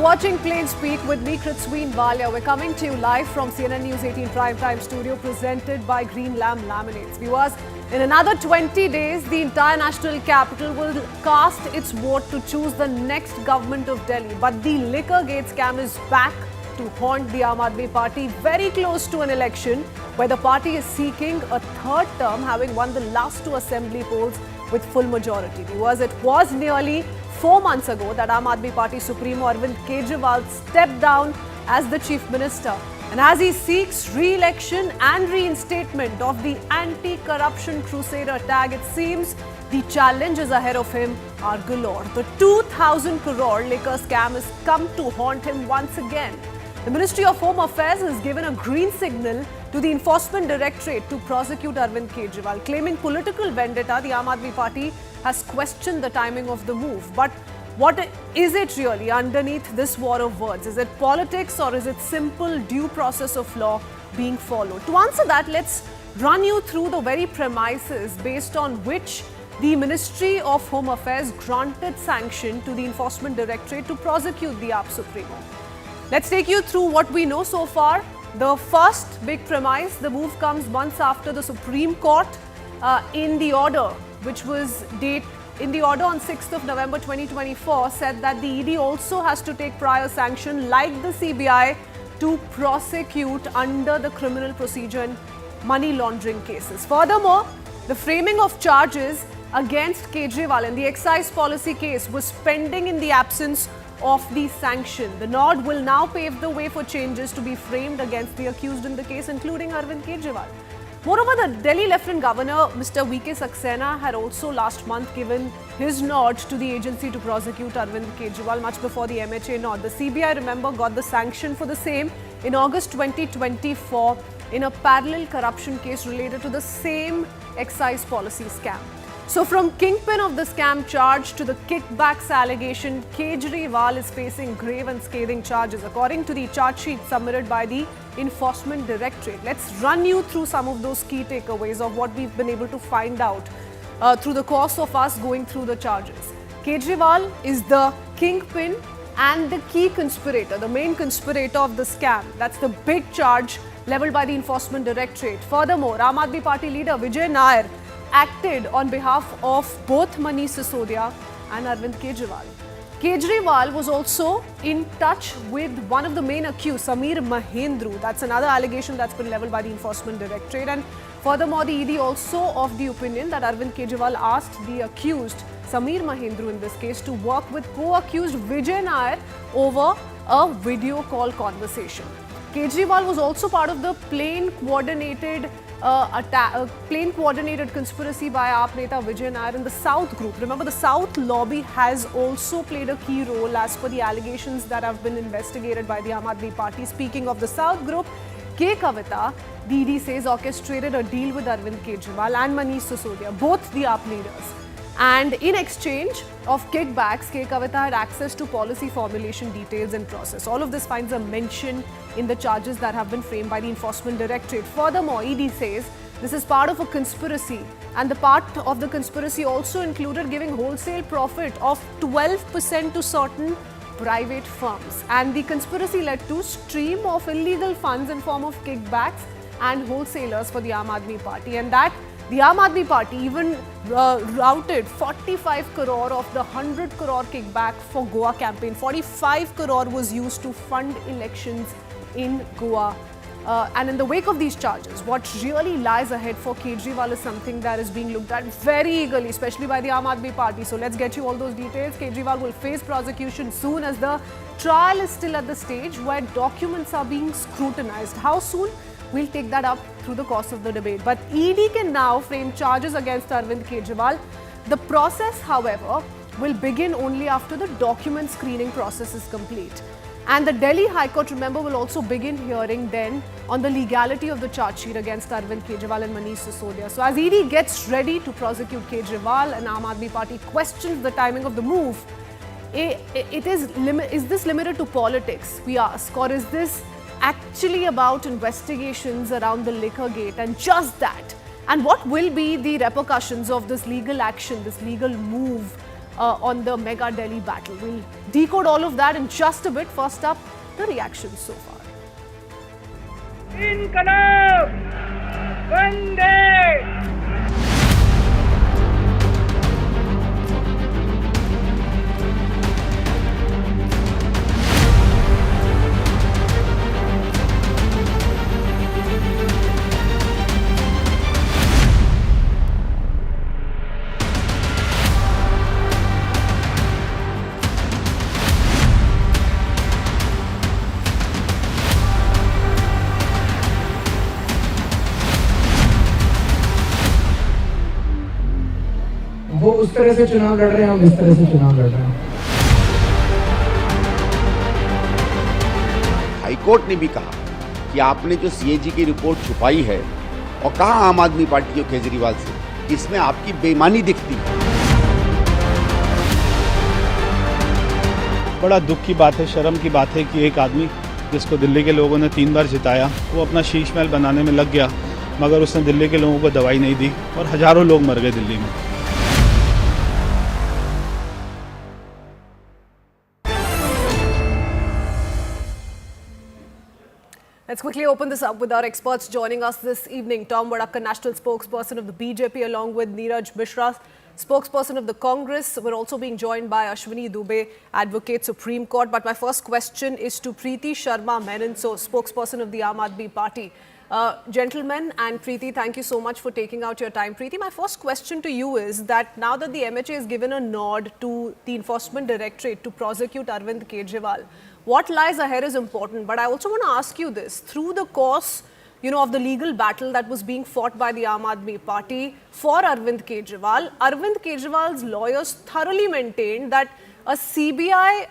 watching Plain Speak with me, Kritsween Balia. We're coming to you live from CNN News 18 Primetime Studio, presented by Green Lamb Laminates. Viewers, in another 20 days, the entire national capital will cast its vote to choose the next government of Delhi. But the liquor gate scam is back to haunt the Aam Aadmi Party, very close to an election where the party is seeking a third term, having won the last two assembly polls with full majority. Viewers, it was nearly 4 months ago that Aam Aadmi Party Supremo Arvind Kejriwal stepped down as the Chief Minister. And as he seeks re-election and reinstatement of the anti-corruption crusader tag, it seems the challenges ahead of him are galore. The 2,000 crore liquor scam has come to haunt him once again. The Ministry of Home Affairs has given a green signal to the Enforcement Directorate to prosecute Arvind Kejriwal. Claiming political vendetta, the Aam Aadmi Party has questioned the timing of the move. But what is it really underneath this war of words? Is it politics or is it simple due process of law being followed? To answer that, let's run you through the very premises based on which the Ministry of Home Affairs granted sanction to the Enforcement Directorate to prosecute the AAP Supremo. Let's take you through what we know so far. The first big premise, the move comes months after the Supreme Court in the order, which was in the order on 6th of November 2024, said that the ED also has to take prior sanction like the CBI to prosecute under the criminal procedure and money laundering cases. Furthermore, the framing of charges against Kejriwal in the excise policy case was pending in the absence of the sanction. The nod will now pave the way for changes to be framed against the accused in the case, including Arvind Kejriwal. Moreover, the Delhi Lieutenant Governor, Mr. V.K. Saxena, had also last month given his nod to the agency to prosecute Arvind Kejriwal much before the MHA nod. The CBI, remember, got the sanction for the same in August 2024 in a parallel corruption case related to the same excise policy scam. So from kingpin of the scam charge to the kickbacks allegation, Kejriwal is facing grave and scathing charges according to the charge sheet submitted by the Enforcement Directorate. Let's run you through some of those key takeaways of what we've been able to find out through the course of us going through the charges. Kejriwal is the kingpin and the key conspirator, the main conspirator of the scam. That's the big charge leveled by the Enforcement Directorate. Furthermore, Aam Aadmi Party leader Vijay Nair acted on behalf of both Manish Sisodia and Arvind Kejriwal. Kejriwal was also in touch with one of the main accused, Sameer Mahendru. That's another allegation that's been leveled by the Enforcement Directorate. And furthermore, the ED also of the opinion that Arvind Kejriwal asked the accused, Sameer Mahendru in this case, to work with co-accused Vijay Nair over a video call conversation. Kejriwal was also part of the plain coordinated conspiracy by AAP Neta Vijay Nair in the South group. Remember, the South lobby has also played a key role as per the allegations that have been investigated by the Aam Aadmi Party. Speaking of the South group, K. Kavita, the ED says, orchestrated a deal with Arvind Kejriwal and Manish Sisodia, both the AAP leaders. And in exchange of kickbacks, K. Kavita had access to policy formulation details and process. All of this finds a mention in the charges that have been framed by the Enforcement Directorate. Furthermore, ED says this is part of a conspiracy, and the part of the conspiracy also included giving wholesale profit of 12% to certain private firms. And the conspiracy led to stream of illegal funds in form of kickbacks and wholesalers for the Aam Aadmi Party, and that the Aam Aadmi Party even routed 45 crore of the 100 crore kickback for Goa campaign. 45 crore was used to fund elections in Goa. And in the wake of these charges, what really lies ahead for Kejriwal is something that is being looked at very eagerly, especially by the Aam Aadmi Party. So let's get you all those details. Kejriwal will face prosecution soon, as the trial is still at the stage where documents are being scrutinized. How soon? We'll take that up through the course of the debate. But ED can now frame charges against Arvind Kejriwal. The process, however, will begin only after the document screening process is complete. And the Delhi High Court, remember, will also begin hearing then on the legality of the charge sheet against Arvind Kejriwal and Manish Sisodia. So as ED gets ready to prosecute Kejriwal and Aam Aadmi Party questions the timing of the move, is this limited to politics, we ask, or is this actually about investigations around the liquor gate and just that? And what will be the repercussions of this legal action, this legal move on the mega Delhi battle. We'll decode all of that in just a bit. First up, the reactions so far. Inqilab! Vande! वो उस तरह से चुनाव लड़ रहे हैं, हम इस तरह से चुनाव लड़ रहे हैं। हाईकोर्ट ने भी कहा कि आपने जो सीएजी की रिपोर्ट छुपाई है और कहा आम आदमी पार्टी और केजरीवाल से, इसमें आपकी बेईमानी दिखती है। बड़ा दुख की बात है, शर्म की बात है कि एक आदमी जिसको दिल्ली के लोगों ने 3 बार जिताया, वो अपना शीश महल बनाने में लग गया, मगर उसने दिल्ली के लोगों को दवाई नहीं दी और हजारों लोग मर गए दिल्ली में। Let's quickly open this up with our experts joining us this evening. Tom Vadakka, national spokesperson of the BJP, along with Neeraj Mishra, spokesperson of the Congress. We're also being joined by Ashwini Dubey, advocate Supreme Court. But my first question is to Preeti Sharma Menon, so spokesperson of the Aam Aadmi Party. Gentlemen, and Preeti, thank you so much for taking out your time. Preeti, my first question to you is that now that the MHA has given a nod to the Enforcement Directorate to prosecute Arvind Kejriwal, what lies ahead is important. But I also want to ask you this. Through the course, of the legal battle that was being fought by the Aam Aadmi Party for Arvind Kejriwal's lawyers thoroughly maintained that a CBI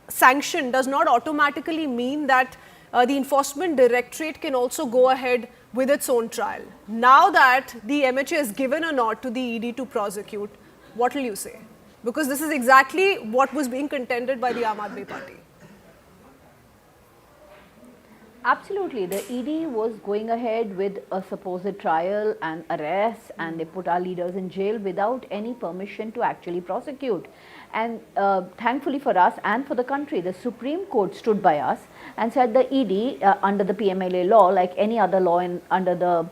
sanction does not automatically mean that the Enforcement Directorate can also go ahead with its own trial. Now that the MHA has given a nod to the ED to prosecute, what will you say? Because this is exactly what was being contended by the Aam Aadmi Party. Absolutely. The ED was going ahead with a supposed trial and arrest, and they put our leaders in jail without any permission to actually prosecute. And thankfully for us and for the country, the Supreme Court stood by us and said the ED under the PMLA law, like any other law under the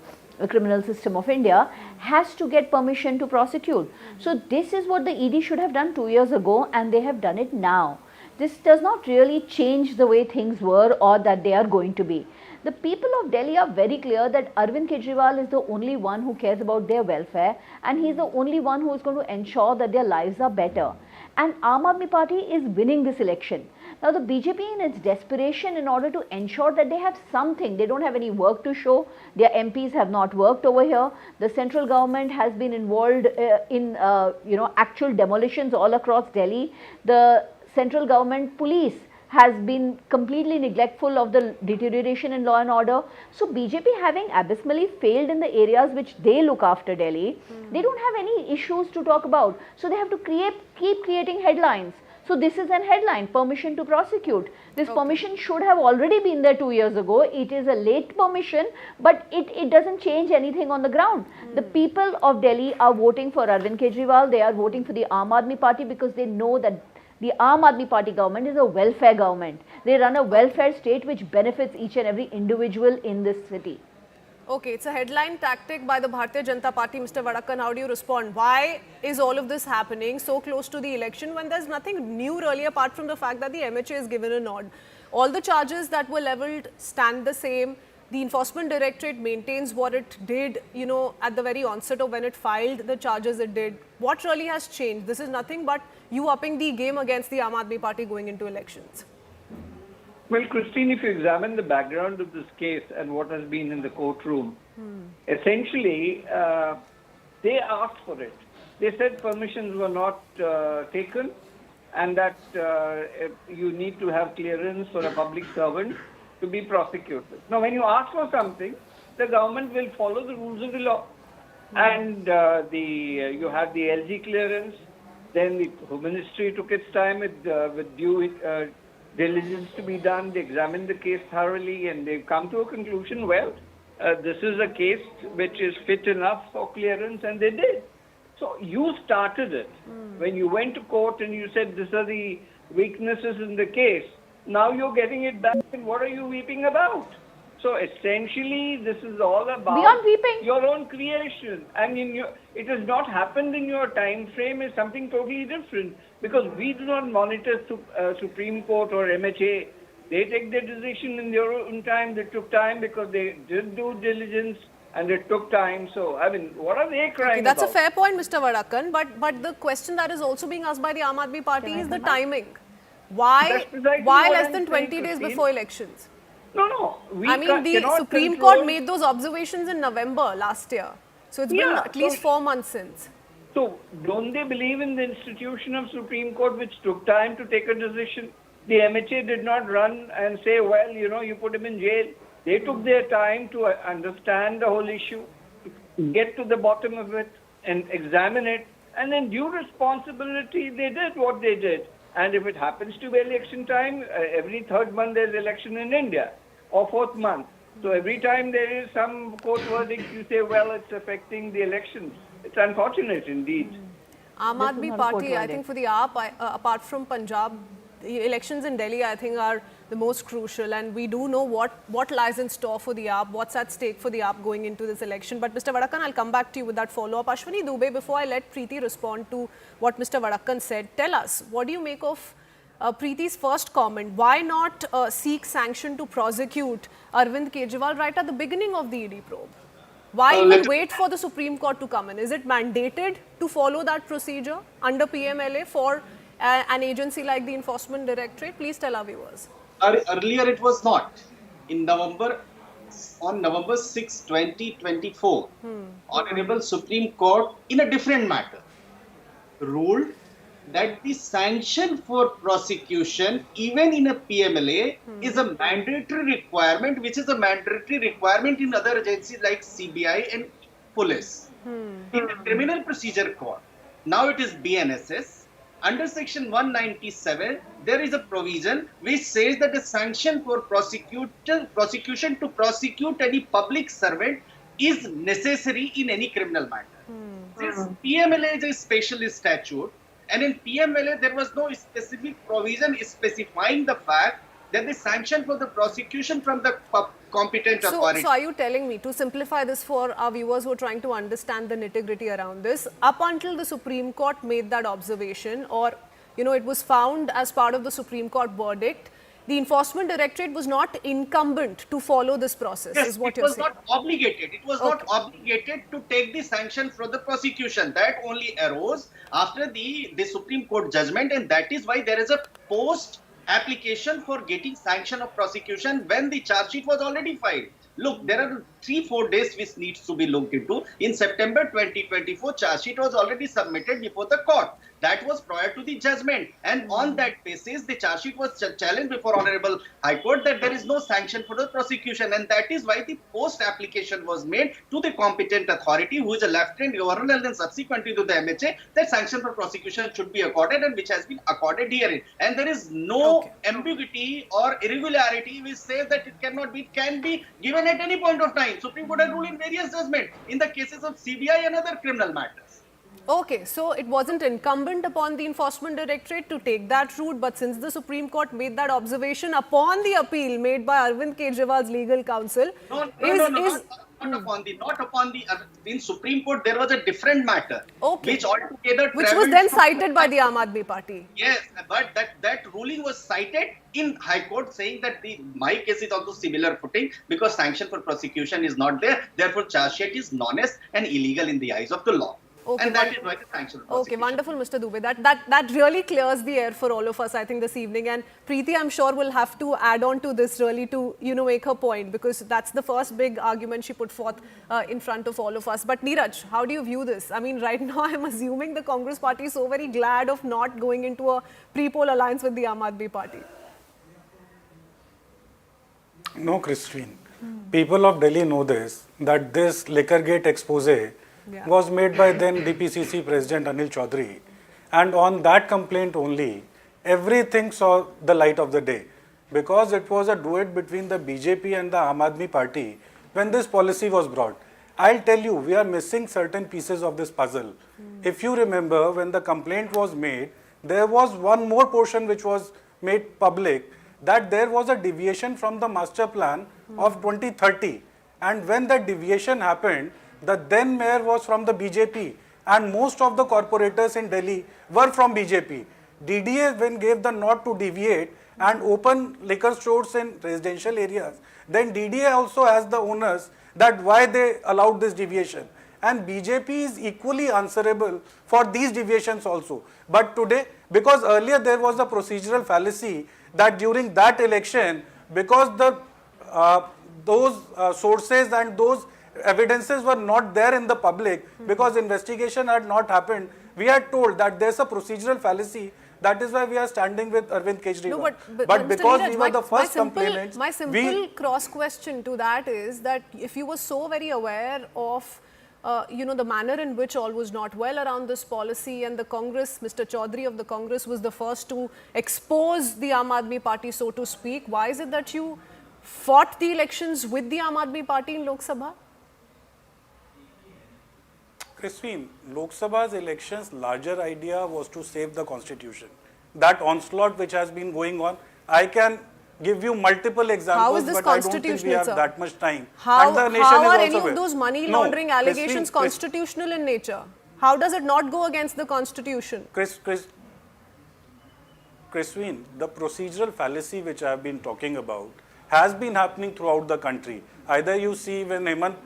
criminal system of India, has to get permission to prosecute. So this is what the ED should have done 2 years ago, and they have done it now. This does not really change the way things were or that they are going to be. The people of Delhi are very clear that Arvind Kejriwal is the only one who cares about their welfare, and he is the only one who is going to ensure that their lives are better. And Aam Aadmi Party is winning this election. Now the BJP, in its desperation in order to ensure that they have something, they don't have any work to show, their MPs have not worked over here, the central government has been involved in actual demolitions all across Delhi, the central government police has been completely neglectful of the deterioration in law and order. So BJP, having abysmally failed in the areas which they look after Delhi, they don't have any issues to talk about. So they have to keep creating headlines. So this is an headline, permission to prosecute. This permission should have already been there 2 years ago. It is a late permission, but it doesn't change anything on the ground. The people of Delhi are voting for Arvind Kejriwal. They are voting for the Aam Aadmi Party because they know that the Aam Aadmi Party government is a welfare government. They run a welfare state which benefits each and every individual in this city. Okay, it's a headline tactic by the Bharatiya Janata Party. Mr. Vadakka, how do you respond? Why is all of this happening so close to the election when there's nothing new really apart from the fact that the MHA has given a nod? All the charges that were levelled stand the same. The Enforcement Directorate maintains what it did, at the very onset of when it filed the charges it did. What really has changed? This is nothing but you upping the game against the Aam Aadmi Party going into elections. Well, Christine, if you examine the background of this case and what has been in the courtroom, essentially, they asked for it. They said permissions were not taken and that you need to have clearance for a public servant to be prosecuted. Now, when you ask for something, the government will follow the rules of the law. And you had the LG clearance, then the Home Ministry took its time with due diligence to be done. They examined the case thoroughly and they've come to a conclusion, well, this is a case which is fit enough for clearance, and they did. So you started it. When you went to court and you said these are the weaknesses in the case, now you're getting it back, and what are you weeping about? So essentially, this is all about Beyond weeping. your own creation. And it has not happened in your time frame is something totally different, because we do not monitor Supreme Court or MHA. They take their decision in their own time. They took time because they did due diligence and it took time. So, I mean, what are they crying That's about? a fair point, Mr. Vadakan. But the question that is also being asked by the Aam Aadmi Party is the timing. Why That's precisely why what less I'm than saying, 20 days Christine. before elections? No. I mean, the cannot Supreme control- Court made those observations in November last year. So it's been Yeah, at least so- 4 months since. So, don't they believe in the institution of Supreme Court, which took time to take a decision? The MHA did not run and say, well, you put him in jail. They took their time to understand the whole issue, get to the bottom of it, and examine it. And then due responsibility, they did what they did. And if it happens to be election time, every third month there's election in India, or fourth month. So every time there is some court verdict, you say, well, it's affecting the elections. It's unfortunate indeed. Aam This is Aadmi not a Party, court I verdict. think for the AAP, apart from Punjab, the elections in Delhi, I think, are the most crucial. And we do know what lies in store for the AAP, what's at stake for the AAP going into this election. But Mr. Vadakan, I'll come back to you with that follow-up. Ashwini Dubey, before I let Preeti respond to what Mr. Vadakan said, tell us, what do you make of Preeti's first comment? Why not seek sanction to prosecute Arvind Kejriwal right at the beginning of the ED probe? Why even wait for the Supreme Court to come in? Is it mandated to follow that procedure under PMLA for an agency like the Enforcement Directorate? Please tell our viewers. Earlier it was not. On November 6, 2024, Honorable Supreme Court, in a different matter, ruled that the sanction for prosecution, even in a PMLA, is a mandatory requirement, which is a mandatory requirement in other agencies like CBI and police. In the Criminal Procedure Code, now it is BNSS, under section 197, there is a provision which says that the sanction for prosecution to prosecute any public servant is necessary in any criminal matter. Since PMLA is a special statute, and in PMLA there was no specific provision specifying the fact that the sanction for the prosecution from the competent authority. So are you telling me, to simplify this for our viewers who are trying to understand the nitty-gritty around this, up until the Supreme Court made that observation, or it was found as part of the Supreme Court verdict, the Enforcement Directorate was not incumbent to follow this process, Yes, is what it you're was saying. not obligated. It was not obligated to take the sanction from the prosecution. That only arose after the Supreme Court judgment, and that is why there is a post application for getting sanction of prosecution when the charge sheet was already filed. Look, there are 3-4 days which needs to be looked into. In September 2024, charge sheet was already submitted before the court. That was prior to the judgment, and on that basis, the charge sheet was challenged before Honorable High Court that there is no sanction for the prosecution, and that is why the post application was made to the competent authority, who is a Lieutenant Governor, and then subsequently to the MHA, that sanction for prosecution should be accorded, and which has been accorded herein. And there is no ambiguity or irregularity which says that it cannot be, can be given at any point of time. Supreme Court has ruled in various judgments in the cases of CBI and other criminal matters. Okay, so it wasn't incumbent upon the Enforcement Directorate to take that route, but since the Supreme Court made that observation upon the appeal made by Arvind Kejriwal's legal counsel, Not upon the in Supreme Court there was a different matter, which altogether which was then cited by the Aam Aadmi Party. Yes, but that ruling was cited in High Court, saying that my case is also similar footing because sanction for prosecution is not there. Therefore, charge sheet is non-est and illegal in the eyes of the law. Okay, and that is why the sanction for okay, prosecution. wonderful, Mr. Dubey. That really clears the air for all of us, I think, this evening. And Preeti, I'm sure, will have to add on to this really to, make her point, because that's the first big argument she put forth in front of all of us. But Neeraj, how do you view this? I mean, right now, I'm assuming the Congress party is so very glad of not going into a pre-poll alliance with the Aam Aadmi Party. No, Christine. People of Delhi know this, that this Liquorgate expose was made by then DPCC President Anil Chaudhary, and on that complaint only, everything saw the light of the day, because it was a duet between the BJP and the Aam Aadmi Party when this policy was brought. I'll tell you, we are missing certain pieces of this puzzle. If you remember, when the complaint was made, there was one more portion which was made public, that there was a deviation from the master plan of 2030. And when that deviation happened, the then mayor was from the BJP, and most of the corporators in Delhi were from BJP. DDA when gave the nod to deviate and open liquor stores in residential areas, then DDA also has the onus that why they allowed this deviation. And BJP is equally answerable for these deviations also. But today, because earlier there was a procedural fallacy that during that election, because those sources and those evidences were not there in the public, because investigation had not happened, we had told that there's a procedural fallacy. That is why we are standing with Arvind Kejriwal. No, but because Neeraj, we were the first complainants, my simple cross question to that is that if you were so very aware of the manner in which all was not well around this policy, and the Congress, Mr. Chaudhary of the Congress was the first to expose the Aam Aadmi Party, so to speak, why is it that you fought the elections with the Aam Aadmi Party in Lok Sabha? Christine, Lok Sabha's elections larger idea was to save the constitution. That onslaught which has been going on, I can give you multiple examples, but I don't think we have that much time. How are any of those money laundering allegations constitutional in nature? How does it not go against the constitution? Christine, the procedural fallacy which I have been talking about has been happening throughout the country. Either you see when Hemant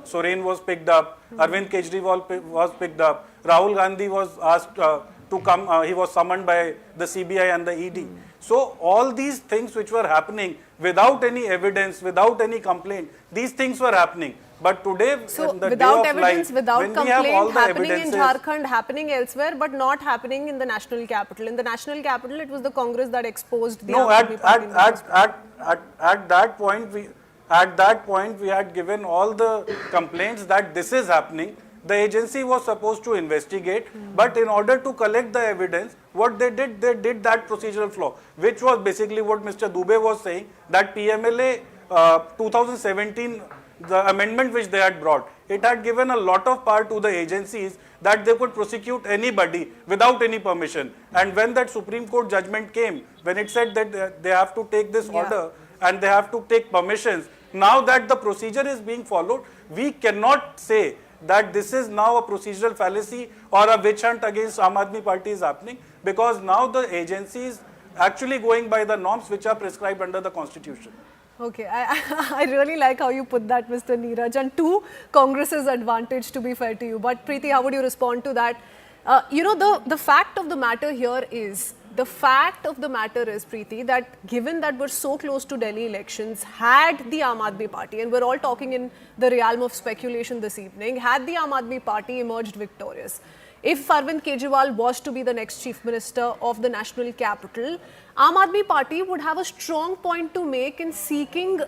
Soren was picked up, Arvind Kejriwal was picked up, Rahul Gandhi was asked to come, he was summoned by the CBI and the ED. So all these things which were happening without any evidence, without any complaint, these things were happening. But today, so the without day of evidence, life, without when we have all complaint, the happening evidences, in Jharkhand, happening elsewhere, but not happening in the national capital. In the national capital, it was the Congress that exposed the Aam Aadmi Party. At that point, we had given all the complaints that this is happening. The agency was supposed to investigate, but in order to collect the evidence, what they did that procedural flaw, which was basically what Mr. Dubey was saying, that PMLA 2017, the amendment which they had brought, it had given a lot of power to the agencies that they could prosecute anybody without any permission. And when that Supreme Court judgment came, when it said that they have to take this order and they have to take permissions, now that the procedure is being followed, we cannot say that this is now a procedural fallacy or a witch hunt against Aam Aadmi Party is happening, because now the agency is actually going by the norms which are prescribed under the constitution. Okay, I really like how you put that, Mr. Neeraj, and to Congress's advantage, to be fair to you. But Preeti, how would you respond to that? The fact of the matter here is, Preeti, that given that we're so close to Delhi elections, had the Aam Aadmi Party, and we're all talking in the realm of speculation this evening, had the Aam Aadmi Party emerged victorious, if Arvind Kejriwal was to be the next Chief Minister of the national capital, Aam Aadmi Party would have a strong point to make in seeking,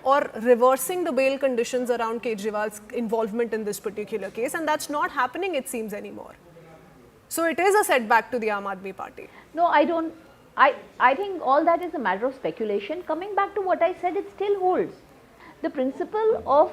or reversing the bail conditions around Kejriwal's involvement in this particular case, and that's not happening, it seems, anymore. So it is a setback to the Aam Aadmi Party. No, I don't. I think all that is a matter of speculation. Coming back to what I said, it still holds. The principle of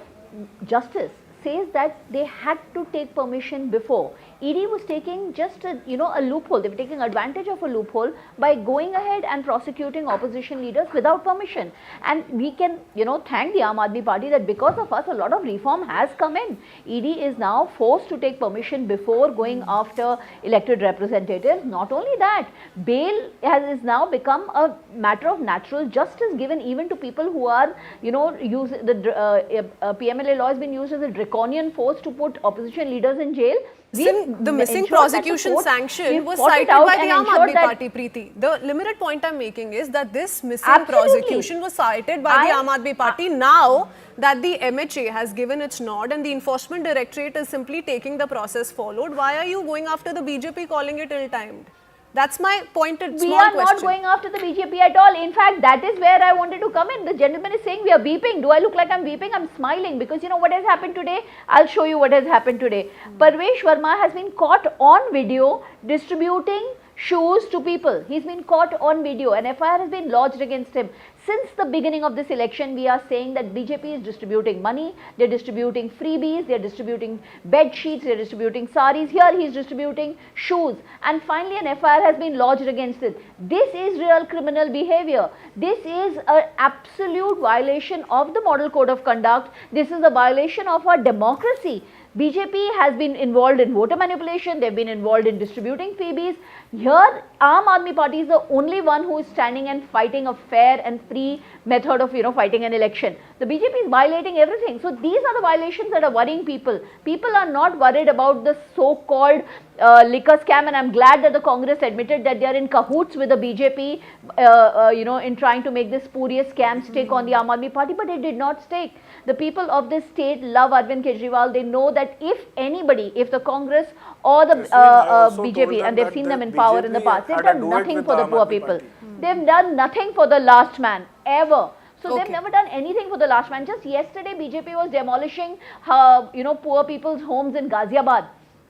justice says that they had to take permission before. ED was taking just a loophole. They were taking advantage of a loophole by going ahead and prosecuting opposition leaders without permission. And we can, thank the Aam Aadmi Party that because of us, a lot of reform has come in. ED is now forced to take permission before going after elected representatives. Not only that, bail has now become a matter of natural justice given even to people who are, PMLA law has been used as a draconian force to put opposition leaders in jail. The missing prosecution sanction was cited by the Aam Aadmi Party, Preeti. The limited point I'm making is that this missing prosecution was cited by the Aam Aadmi Party. Now that the MHA has given its nod and the Enforcement Directorate is simply taking the process forward, why are you going after the BJP, calling it ill-timed? That's my pointed small question. We are not going after the BJP at all. In fact, that is where I wanted to come in. The gentleman is saying we are beeping. Do I look like I'm beeping? I'm smiling because you know what has happened today? I'll show you what has happened today. Parvesh Verma has been caught on video distributing shoes to people. He's been caught on video. An FIR has been lodged against him. Since the beginning of this election, we are saying that BJP is distributing money, they're distributing freebies, they're distributing bed sheets, they're distributing saris. Here he's distributing shoes. And finally an FIR has been lodged against it. This is real criminal behavior. This is an absolute violation of the Model Code of Conduct. This is a violation of our democracy. BJP has been involved in voter manipulation, they've been involved in distributing freebies. Here, Aam Aadmi Party is the only one who is standing and fighting a fair and free method of, fighting an election. The BJP is violating everything. So these are the violations that are worrying people. People are not worried about the so-called liquor scam, and I'm glad that the Congress admitted that they are in cahoots with the BJP, in trying to make this spurious scam stick on the Aam Aadmi Party, but it did not stick. The people of this state love Arvind Kejriwal. They know that if anybody, if the Congress or the BJP, and they've seen them in power in the past, they've done nothing for the poor people. They've done nothing for the last man, ever. So they've never done anything for the last man. Just yesterday, BJP was demolishing, poor people's homes in Ghaziabad.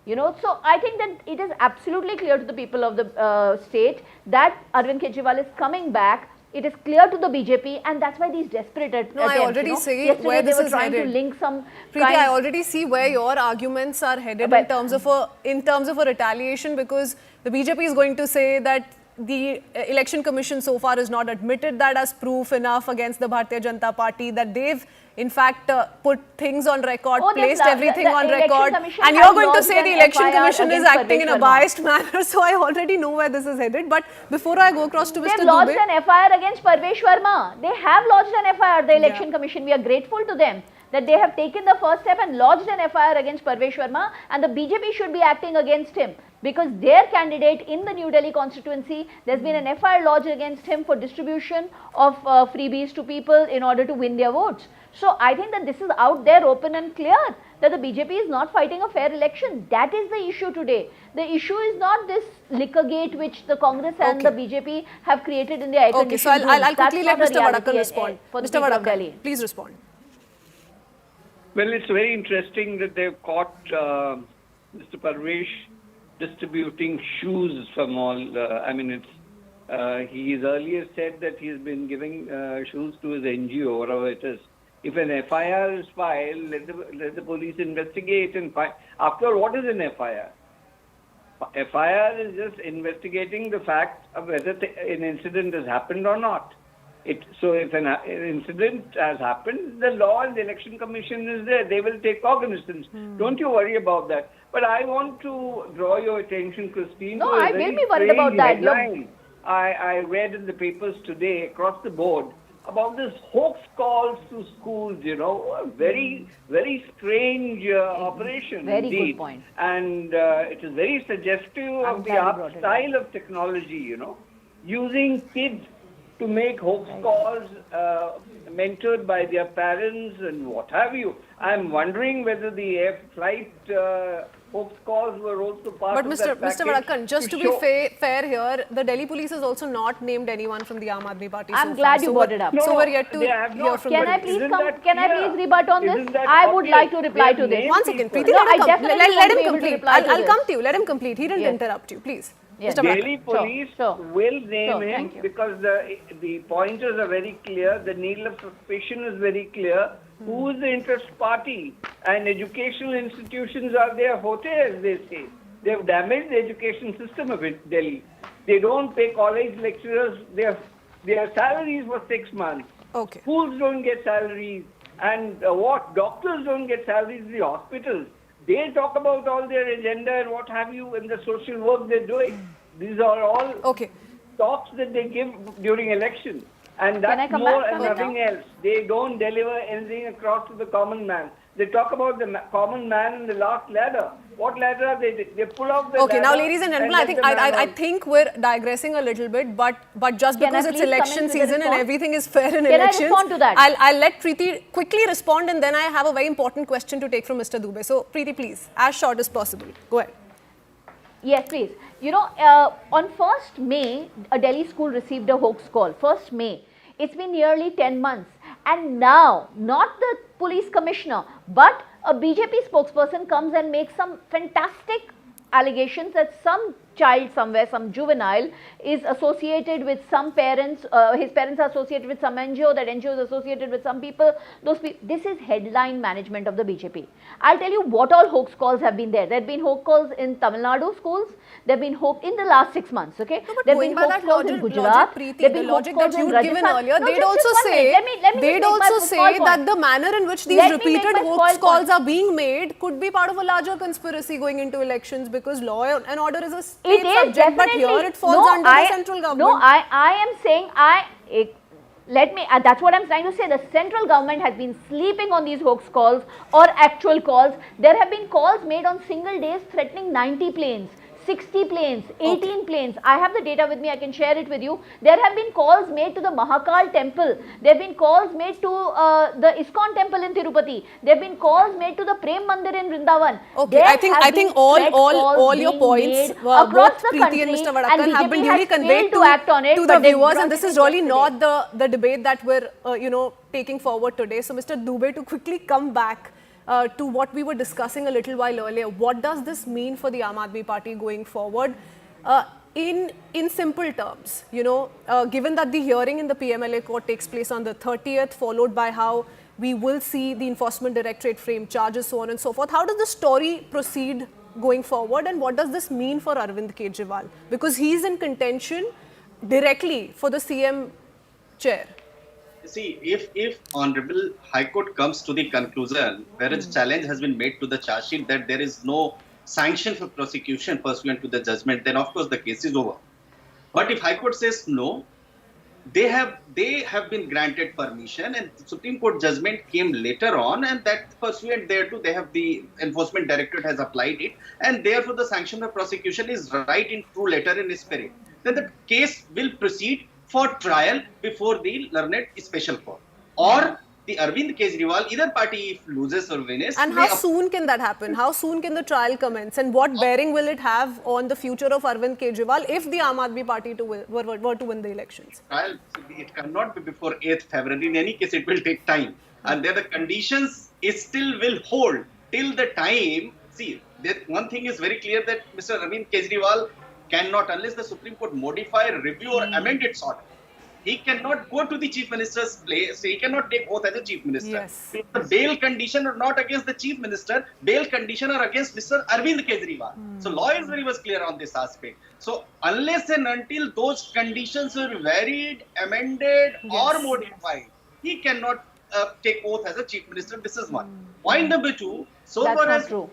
So I think that it is absolutely clear to the people of the state that Arvind Kejriwal is coming back. It is clear to the BJP, and that's why these desperate attempts. No, I already see where this is trying headed. To link some Preeti, I already see where your arguments are headed in terms of a retaliation, because the BJP is going to say that the election commission so far has not admitted that as proof enough against the Bharatiya Janata Party, that they've in fact put things on record, placed everything on record, and you're going to say the election commission is acting in a biased manner. So I already know where this is headed. But before I go across to Mr. Dubey, they've lodged an FIR against Parvesh Verma. They have lodged an FIR, the election commission. We are grateful to them that they have taken the first step and lodged an FIR against Parvesh Verma, and the BJP should be acting against him, because their candidate in the New Delhi constituency, there's been an FIR lodged against him for distribution of freebies to people in order to win their votes. So I think that this is out there, open and clear, that the BJP is not fighting a fair election. That is the issue today. The issue is not this liquor gate which the Congress and the BJP have created in their air-conditioned so I'll quickly let Mr. Vadakkal respond. Mr. Vadakkal, please respond. Well, it's very interesting that they've caught Mr. Parvesh distributing shoes from all. He's earlier said that he's been giving shoes to his NGO, whatever it is. If an FIR is filed, let the police investigate and find. After all, what is an FIR? FIR is just investigating the fact of whether an incident has happened or not. So if an incident has happened, the law and the election commission is there. They will take cognizance. Don't you worry about that. But I want to draw your attention, Christine. No, I will be worried about that. I read in the papers today across the board about this hoax calls to schools, a very, very strange operation. Very indeed. good point. And it is very suggestive of the art style of technology, using kids to make hoax calls mentored by their parents and what have you. I'm wondering whether the air flight hoax calls were also part of that package. Mr. Vadakkal, just to be fair here, the Delhi police has also not named anyone from the Aam Aadmi Party. I'm glad you brought it up. So we're yet to hear from them. Can I please rebut on this? I would like to reply to this. One second, Preeti, let him complete. I'll come to you. Let him complete. He didn't interrupt you. Please. Yes. Delhi police will name him because the pointers are very clear, the needle of suspicion is very clear. Who is the interest party? And educational institutions are their forte, as they say. They have damaged the education system of Delhi. They don't pay college lecturers their salaries for 6 months. Okay. Schools don't get salaries. And doctors don't get salaries in the hospitals. They talk about all their agenda and what have you and the social work they're doing. These are all talks that they give during elections. And that's more and nothing else. They don't deliver anything across to the common man. They talk about the common man in the last ladder. What ladder are they? They pull off the ladder. Okay, now ladies and gentlemen, I think we're digressing a little bit, but just because it's election season and everything is fair in elections, I respond to that? I'll let Preeti quickly respond, and then I have a very important question to take from Mr. Dubey. So Preeti, please, as short as possible. Go ahead. Yes, please. On 1st May, a Delhi school received a hoax call. 1st May. It's been nearly 10 months. And now, not the police commissioner, but a BJP spokesperson comes and makes some fantastic allegations that some child somewhere, some juvenile, is associated with some parents, his parents are associated with some NGO, that NGO is associated with some people, this is headline management of the BJP. I'll tell you what all hoax calls have been there. There have been hoax calls in Tamil Nadu schools, there have been hoax in the last 6 months, okay? No, but there have going been by hoax that calls in logic, Gujarat, Preeti, there have the been logic hoax that calls you in given Rajasthan. earlier, No, they'd just also one say, minute. Let me they'd just make my also small say point. that the manner in which these Let me make repeated my hoax small calls point. are being made could be part of a larger conspiracy going into elections, because law and order is a It state is subject, but definitely. here it falls under the central government. No, I am saying that's what I'm trying to say. The central government has been sleeping on these hoax calls or actual calls. There have been calls made on single days threatening 90 planes. 60 planes, 18 planes. I have the data with me, I can share it with you. There have been calls made to the Mahakal temple. There have been calls made to the ISKCON temple in Tirupati. There have been calls made to the Prem Mandir in Vrindavan. Okay, I think all your points, both Preeti and Mr. Vadakkar, have been duly conveyed to the viewers, and this is really not the debate that we're taking forward today. So, Mr. Dubey, to quickly come back to what we were discussing a little while earlier, what does this mean for the Aam Aadmi Party going forward? In simple terms, given that the hearing in the PMLA court takes place on the 30th, followed by how we will see the Enforcement Directorate frame charges, so on and so forth, how does the story proceed going forward, and what does this mean for Arvind Kejriwal? Because he's in contention directly for the CM chair. See, if Honorable High Court comes to the conclusion where a challenge has been made to the charge sheet that there is no sanction for prosecution pursuant to the judgment, then of course the case is over. But if High Court says no, they have been granted permission, and Supreme Court judgment came later on, and that pursuant thereto they have the Enforcement Directorate has applied it, and therefore the sanction of prosecution is right in true letter and spirit. Then the case will proceed for trial before the learned special court, or the Arvind Kejriwal, either party, if loses or wins. And how soon can that happen? How soon can the trial commence, and what bearing will it have on the future of Arvind Kejriwal if the Aam Aadmi Party were to win the elections? Trial, it cannot be before 8th February. In any case, it will take time, and there the conditions still will hold till the time. See, one thing is very clear, that Mr. Arvind Kejriwal cannot, unless the Supreme Court modify, review or amend its order, he cannot go to the Chief Minister's place. He cannot take oath as a Chief Minister. Yes. The bail condition are not against the Chief Minister. Bail condition are against Mr. Arvind Kejriwal. So law is very much clear on this aspect. So unless and until those conditions are varied, amended or modified, he cannot take oath as a Chief Minister. This is one. Point number two, so That's far not as true.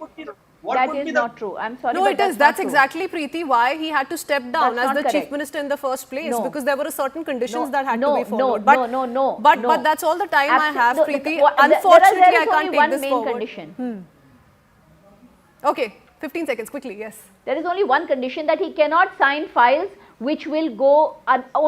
what That would is be not true. I'm sorry. No, but it is. That's exactly, Preeti, why he had to step down That's as not the Chief correct. Minister in the first place, No. because there were certain conditions No, that had no, to be followed. no, But that's all the time I have, Preeti. There Unfortunately, is I can't only take one this main forward. condition. Okay, 15 seconds, quickly, yes. There is only one condition, that he cannot sign files which will go,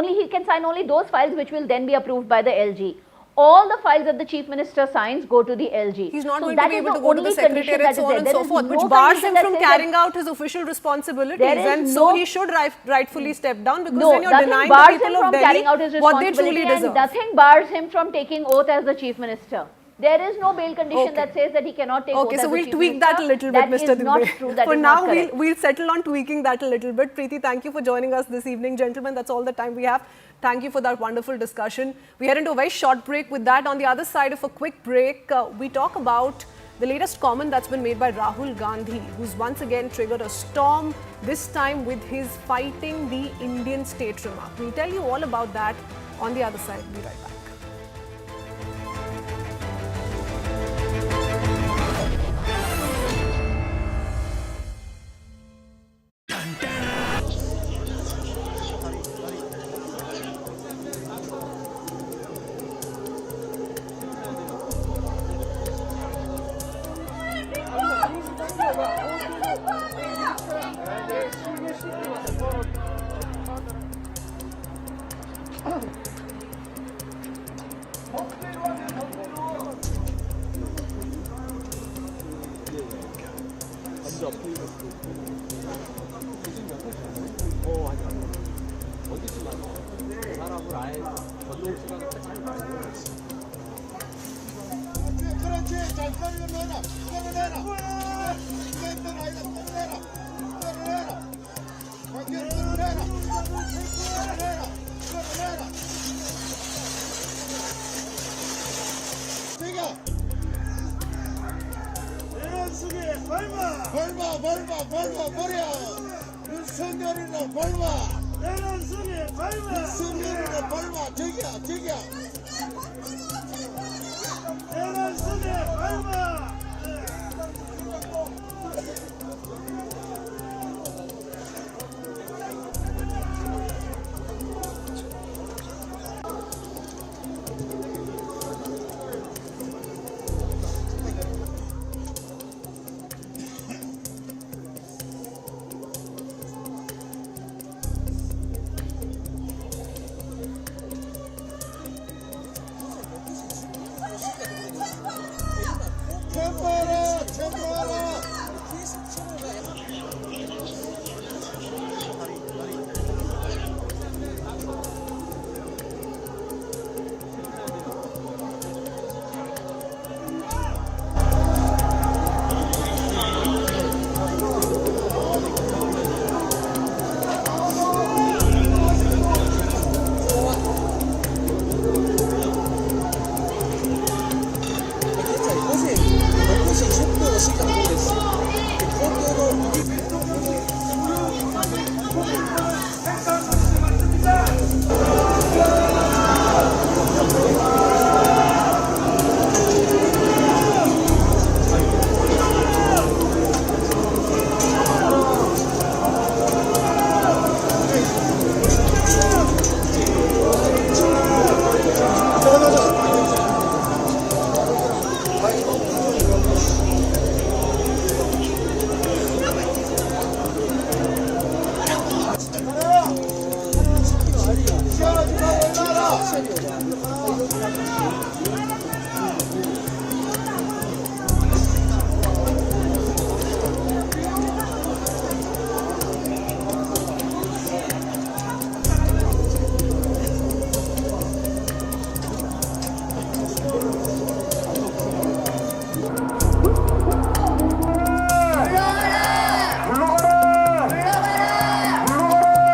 he can sign only those files which will then be approved by the LG. All the files that the Chief Minister signs go to the LG. He's not going to be able to go to the Secretariat, so on and so forth, which no bars him condition from that says carrying out his official responsibilities. There is And so he should rightfully step down, because No, then you're nothing denying the bars him people from of carrying out his Delhi what they responsibility, truly and deserve. nothing bars him from taking oath as the Chief Minister. There is no bail condition that says that he cannot take oath Okay, as so the we'll Chief tweak Minister. that a little bit, Mr. That is not Dubey. true. That For is now, not correct. we'll settle on tweaking that a little bit. Preeti, thank you for joining us this evening. Gentlemen, that's all the time we have. Thank you for that wonderful discussion. We head into a very short break. With that, on the other side of a quick break, we talk about the latest comment that's been made by Rahul Gandhi, who's once again triggered a storm, this time with his fighting the Indian state remark. We'll tell you all about that on the other side. Be right back.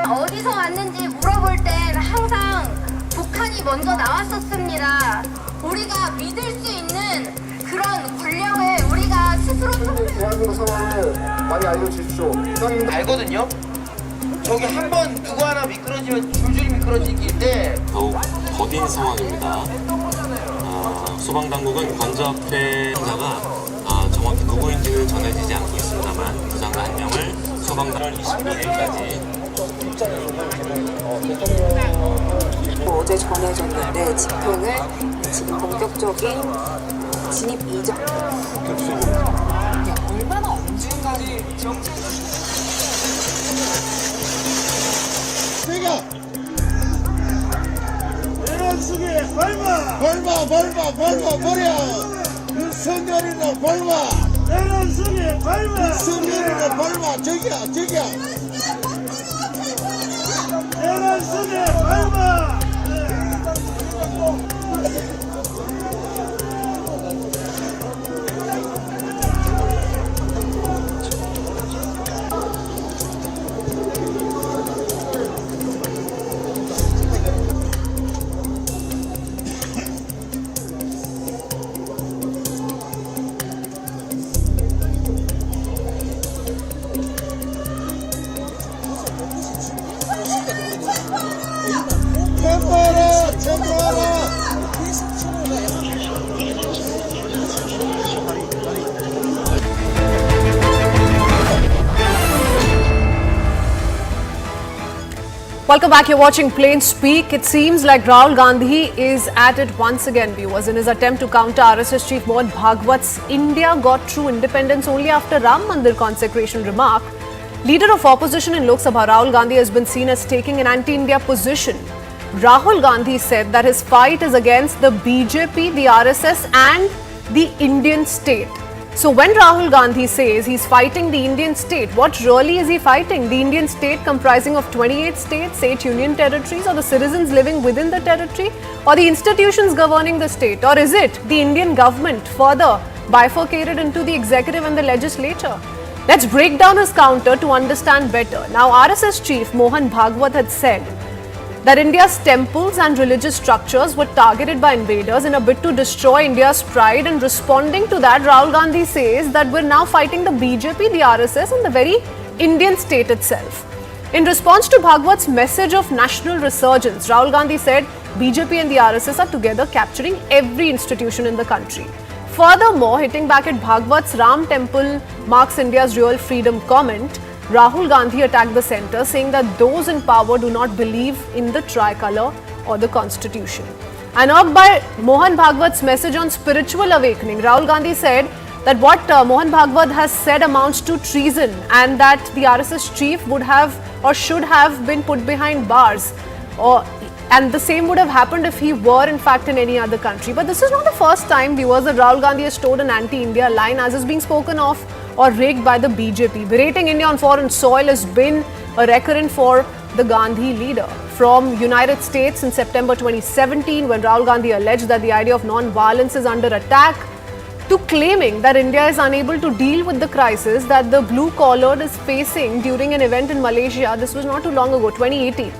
어디서 왔는지 물어볼 땐 항상 북한이 먼저 나왔었습니다. 우리가 믿을 수 있는 그런 권력을 우리가 스스로 대한민국 상황을 많이 알려주십시오. 알거든요. 저기 한 번 누구 하나 미끄러지면 줄줄이 미끄러지기인데 더욱 더딘 상황입니다. 소방당국은 관저앞에 환자가 정확히 누구인지는 전해지지 않고 있습니다만 부상자 한 명을 소방당은 22일까지 어제 전해졌는데 집행을 지금 본격적인 진입 이전 얼마나 엄중하게 내란 속에 밟아 버려 윤석열이나 밟아 내란 속에 밟아 윤석열이나 밟아 저기야 내란 속에 밟아 Welcome back. You're watching Plain Speak. It seems like Rahul Gandhi is at it once again, viewers, in his attempt to counter RSS chief Mohan Bhagwat's India got true independence only after Ram Mandir consecration remark. Leader of opposition in Lok Sabha, Rahul Gandhi, has been seen as taking an anti-India position. Rahul Gandhi said that his fight is against the BJP, the RSS and the Indian state. So when Rahul Gandhi says he's fighting the Indian state, what really is he fighting? The Indian state comprising of 28 states, 8 union territories, or the citizens living within the territory, or the institutions governing the state? Or is it the Indian government further bifurcated into the executive and the legislature? Let's break down his counter to understand better. Now, RSS chief Mohan Bhagwat had said that India's temples and religious structures were targeted by invaders in a bid to destroy India's pride. And responding to that, Rahul Gandhi says that we're now fighting the BJP, the RSS and the very Indian state itself. In response to Bhagwat's message of national resurgence, Rahul Gandhi said BJP and the RSS are together capturing every institution in the country. Furthermore, hitting back at Bhagwat's Ram temple marks India's real freedom comment, Rahul Gandhi attacked the centre, saying that those in power do not believe in the tricolour or the constitution. And urged by Mohan Bhagwat's message on spiritual awakening, Rahul Gandhi said that what Mohan Bhagwat has said amounts to treason and that the RSS chief would have or should have been put behind bars, and the same would have happened if he were in fact in any other country. But this is not the first time, viewers, that Rahul Gandhi has stored an anti-India line as is being spoken of or raked by the BJP. Berating India on foreign soil has been a recurrent for the Gandhi leader. From United States in September 2017, when Rahul Gandhi alleged that the idea of non-violence is under attack, to claiming that India is unable to deal with the crisis that the blue-collared is facing during an event in Malaysia, this was not too long ago, 2018,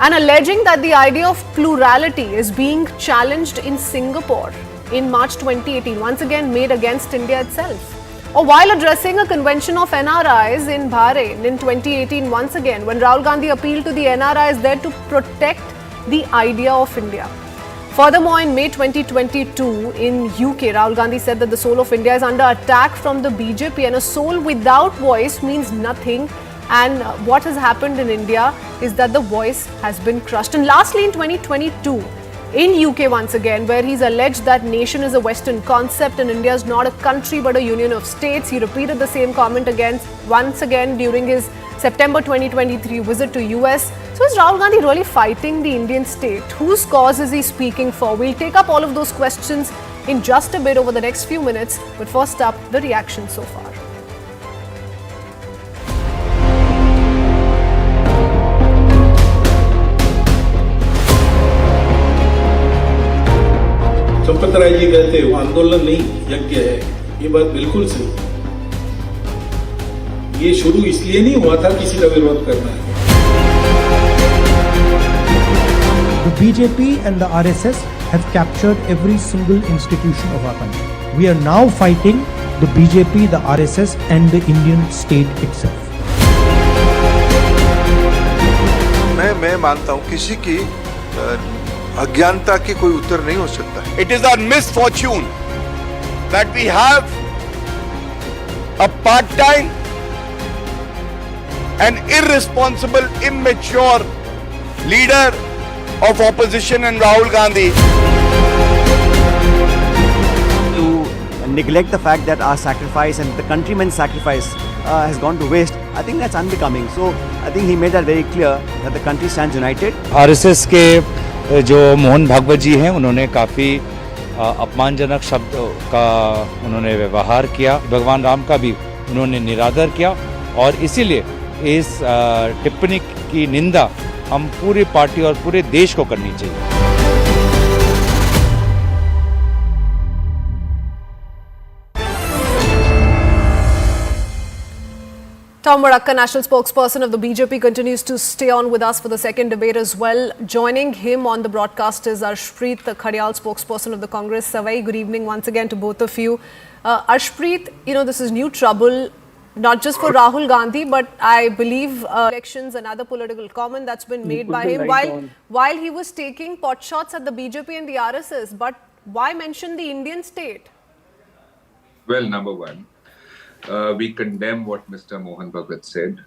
and alleging that the idea of plurality is being challenged in Singapore in March 2018, once again made against India itself. Or while addressing a convention of NRIs in Bahrain in 2018, once again, when Rahul Gandhi appealed to the NRIs there to protect the idea of India. Furthermore, in May 2022 in UK, Rahul Gandhi said that the soul of India is under attack from the BJP and a soul without voice means nothing. And what has happened in India is that the voice has been crushed. And lastly, in 2022, in UK once again, where he's alleged that nation is a Western concept and India is not a country but a union of states, he repeated the same comment once again during his September 2023 visit to US. So is Rahul Gandhi really fighting the Indian state? Whose cause is he speaking for? We'll take up all of those questions in just a bit over the next few minutes. But first up, the reaction so far. Champat Rai ji कहते वो आंदोलन नहीं यज्ञ है, ये बात बिल्कुल सही। ये शुरू इसलिए नहीं हुआ था किसी का विरोध करना है। The BJP and the RSS have captured every single institution of our country. We are now fighting the BJP, the RSS and the Indian state itself. मैं मानता हूँ किसी की अज्ञानता की कोई उत्तर नहीं हो सकता। It is our misfortune that we have a part-time and irresponsible, immature leader of opposition in Rahul Gandhi. To neglect the fact that our sacrifice and the countrymen's sacrifice has gone to waste, I think that's unbecoming. So I think he made that very clear that the country stands united. RSS के जो मोहन भागवत जी हैं, उन्होंने काफ़ी अपमानजनक शब्द का उन्होंने व्यवहार किया। भगवान राम का भी उन्होंने निरादर किया और इसीलिए इस टिप्पणी की निंदा हम पूरी पार्टी और पूरे देश को करनी चाहिए। Tom Varadkar, national spokesperson of the BJP, continues to stay on with us for the second debate as well. Joining him on the broadcast is Arshpreet Khadial, spokesperson of the Congress. A very good evening once again to both of you. Arshpreet, you know, this is new trouble, not just for Rahul Gandhi, but I believe elections, another political comment that's been made by him while he was taking pot shots at the BJP and the RSS. But why mention the Indian state? Well, number one, we condemn what Mr. Mohan Bhagwat said.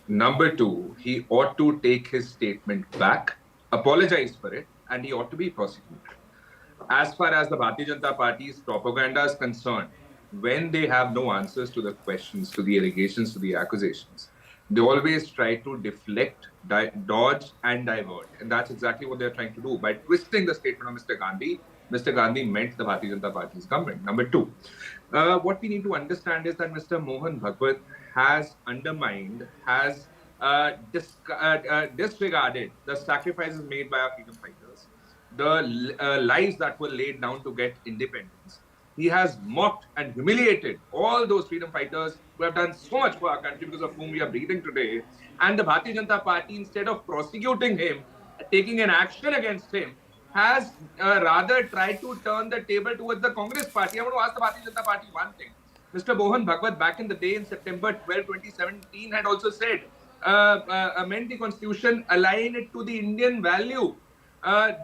Number two, he ought to take his statement back, apologize for it, and he ought to be prosecuted. As far as the Bharatiya Janata Party's propaganda is concerned, when they have no answers to the questions, to the allegations, to the accusations, they always try to deflect, dodge and divert. And that's exactly what they're trying to do. By twisting the statement of Mr. Gandhi meant the Bharatiya Janata Party's government. Number two, what we need to understand is that Mr. Mohan Bhagwat has undermined, has disregarded the sacrifices made by our freedom fighters, the lives that were laid down to get independence. He has mocked and humiliated all those freedom fighters who have done so much for our country, because of whom we are breathing today. And the Bharatiya Janata Party, instead of prosecuting him, taking an action against him, has rather tried to turn the table towards the Congress party. I want to ask the Bharatiya Janata Party one thing. Mr. Mohan Bhagwat, back in the day in September 12, 2017, had also said, amend the constitution, align it to the Indian value.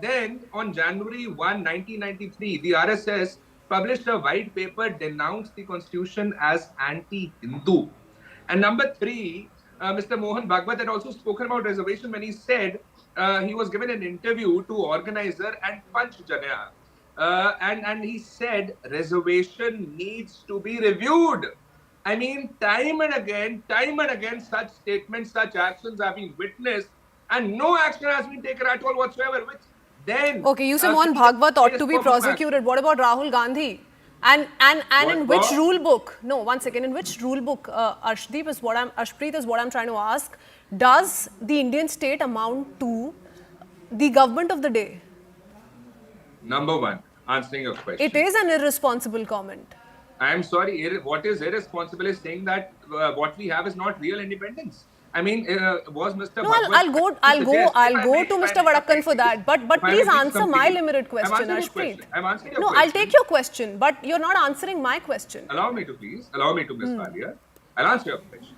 Then, on January 1, 1993, the RSS published a white paper, denounced the constitution as anti-Hindu. And number three, Mr. Mohan Bhagwat had also spoken about reservation when he said he was given an interview to organizer and Panch Janaya. And he said reservation needs to be reviewed. I mean, time and again, such statements, such actions have been witnessed, and no action has been taken at all whatsoever. Which then, okay, you say Mohan Bhagwat ought to be prosecuted. What about Rahul Gandhi? And in which rule book? No, one second. In which rule book, Ashpreet is what I'm trying to ask. Does the Indian state amount to the government of the day? Number one, answering your question. It is an irresponsible comment. I am sorry. What is irresponsible is saying that what we have is not real independence. I mean, was Mr. No, I'll go to Mr. Vadakkan for that. But please answer my limited question, Ashpreet. I'm answering your question. No, I'll take your question, but you're not answering my question. Allow me to, Ms. Valia. I'll answer your question.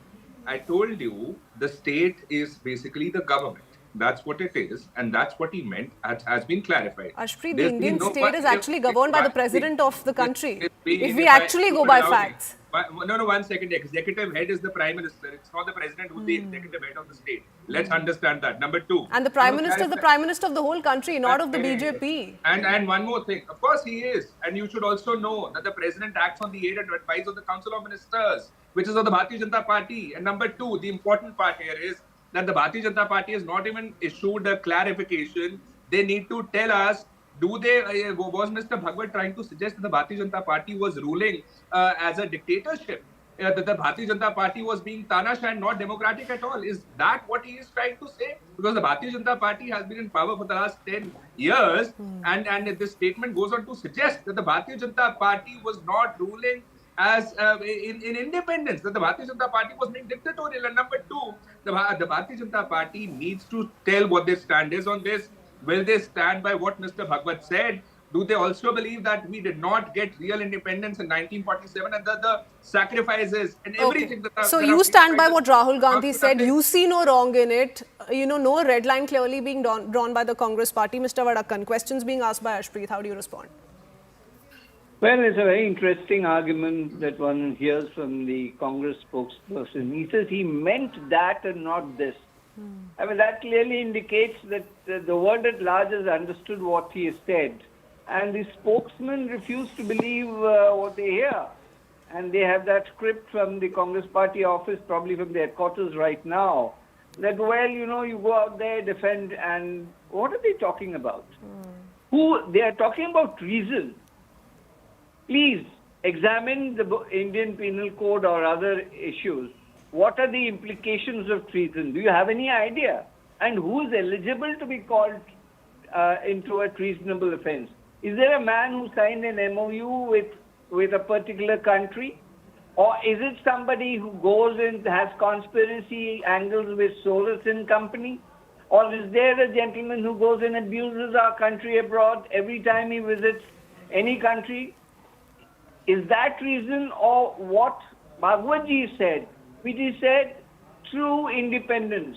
I told you the state is basically the government. That's what it is, and that's what he meant. Has been clarified. Ashpreet, the Indian state is actually governed by the president of the country. If we actually go by facts. No, 1 second. The executive head is the prime minister. It's not the president who's the executive head of the state. Let's understand that. Number two. And the prime minister is the prime minister of the whole country, not of the BJP. And one more thing. Of course he is. And you should also know that the president acts on the aid and advice of the Council of Ministers, which is of the Bharatiya Janata Party. And number two, the important part here is that the Bharatiya Janata Party has not even issued a clarification. They need to tell us, was Mr. Bhagwat trying to suggest that the Bharatiya Janata Party was ruling as a dictatorship? That the Bharatiya Janata Party was being Tanasha and not democratic at all? Is that what he is trying to say? Because the Bharatiya Janata Party has been in power for the last 10 years, and this statement goes on to suggest that the Bharatiya Janata Party was not ruling as in independence, that the Bharatiya Janata Party was being dictatorial. And number two, the Bharatiya Janata Party needs to tell what their stand is on this. Will they stand by what Mr. Bhagwat said? Do they also believe that we did not get real independence in 1947 and the sacrifices and everything? Okay. So you stand by what Rahul Gandhi said. You see no wrong in it. No red line clearly being drawn by the Congress party. Mr. Vadakkan, questions being asked by Ashpreet. How do you respond? Well, it's a very interesting argument that one hears from the Congress spokesperson. He says he meant that and not this. I mean, that clearly indicates that the world at large has understood what he has said. And the spokesmen refuse to believe what they hear. And they have that script from the Congress party office, probably from their headquarters right now, that, well, you go out there, defend, and what are they talking about? They are talking about treason. Please examine the Indian Penal Code or other issues. What are the implications of treason? Do you have any idea? And who is eligible to be called into a treasonable offense? Is there a man who signed an MOU with a particular country? Or is it somebody who goes and has conspiracy angles with Soros and company? Or is there a gentleman who goes and abuses our country abroad every time he visits any country? Is that treason, or what Bhagwatji said, which he said, true independence?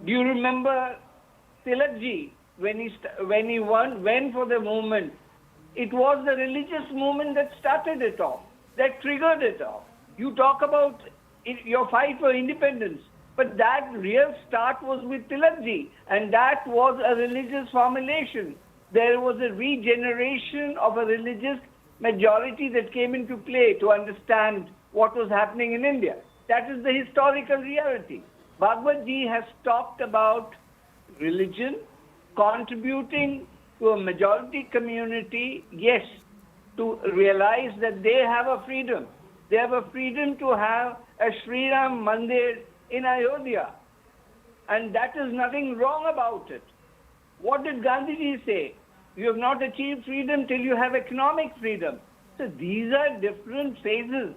Do you remember Tilakji, when he went for the movement? It was the religious movement that started it off, that triggered it off. You talk about your fight for independence, but that real start was with Tilakji, and that was a religious formulation. There was a regeneration of a religious majority that came into play to understand what was happening in India. That is the historical reality. Bhagwatji has talked about religion contributing to a majority community, yes, to realize that they have a freedom. They have a freedom to have a Sri Ram Mandir in Ayodhya. And that is nothing wrong about it. What did Gandhiji say? You have not achieved freedom till you have economic freedom. So these are different phases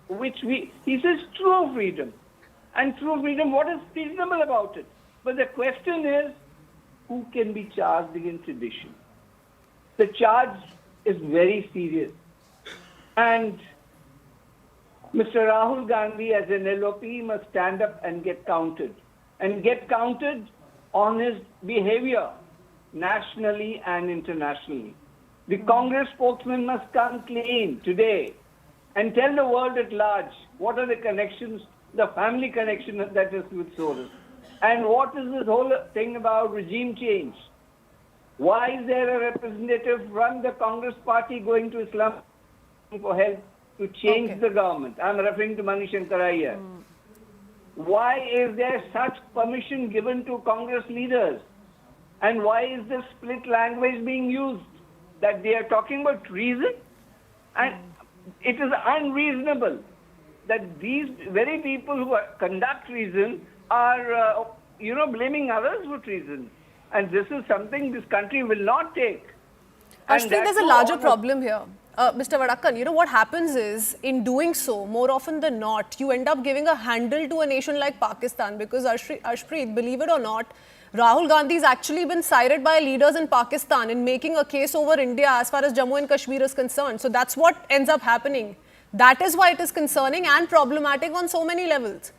he says true freedom. And true freedom, what is reasonable about it? But the question is, who can be charged against sedition. The charge is very serious. And Mr. Rahul Gandhi as an LOP must stand up and get counted. And get counted on his behavior nationally and internationally. The Congress spokesman must come clean today and tell the world at large what are the connections, the family connection that is with Soros. And what is this whole thing about regime change? Why is there a representative from the Congress party going to Islam for help to change the government? I'm referring to Mani Shankara here. Why is there such permission given to Congress leaders? And why is this split language being used? That they are talking about treason? And it is unreasonable that these very people who conduct treason are, blaming others for treason. And this is something this country will not take. Ashpreet, there's a larger problem here. Mr. Vadakkan, what happens is, in doing so, more often than not, you end up giving a handle to a nation like Pakistan because, Ashpreet, believe it or not, Rahul Gandhi has actually been cited by leaders in Pakistan in making a case over India as far as Jammu and Kashmir is concerned. So that's what ends up happening. That is why it is concerning and problematic on so many levels.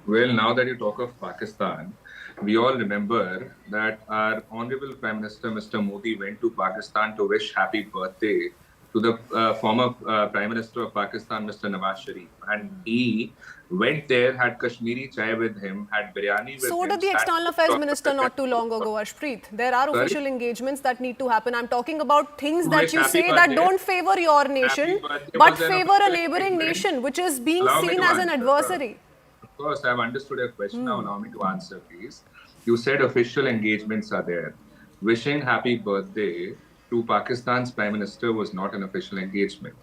Well, now that you talk of Pakistan, we all remember that our Honorable Prime Minister, Mr. Modi, went to Pakistan to wish happy birthday to the former Prime Minister of Pakistan, Mr. Nawaz Sharif. And he went there, had Kashmiri chai with him, had biryani with him. So did the External Affairs Minister not too long ago, Ashpreet. There are official engagements that need to happen. I'm talking about things that you say that don't favor your nation, but favor a neighboring nation, which is being seen as an adversary. Of course, I've understood your question. Now allow me to answer, please. You said official engagements are there. Wishing happy birthday to Pakistan's Prime Minister was not an official engagement.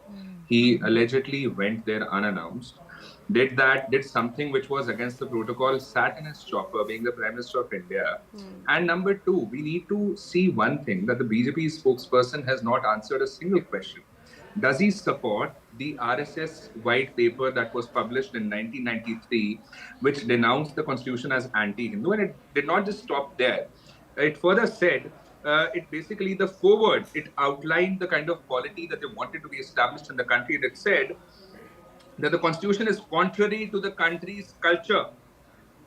He allegedly went there unannounced, did something which was against the protocol, sat in his chopper, being the Prime Minister of India. And number two, we need to see one thing, that the BJP spokesperson has not answered a single question. Does he support the RSS white paper that was published in 1993, which denounced the constitution as anti-Hindu? And it did not just stop there. It further said, it outlined the kind of polity that they wanted to be established in the country. And it said that the constitution is contrary to the country's culture,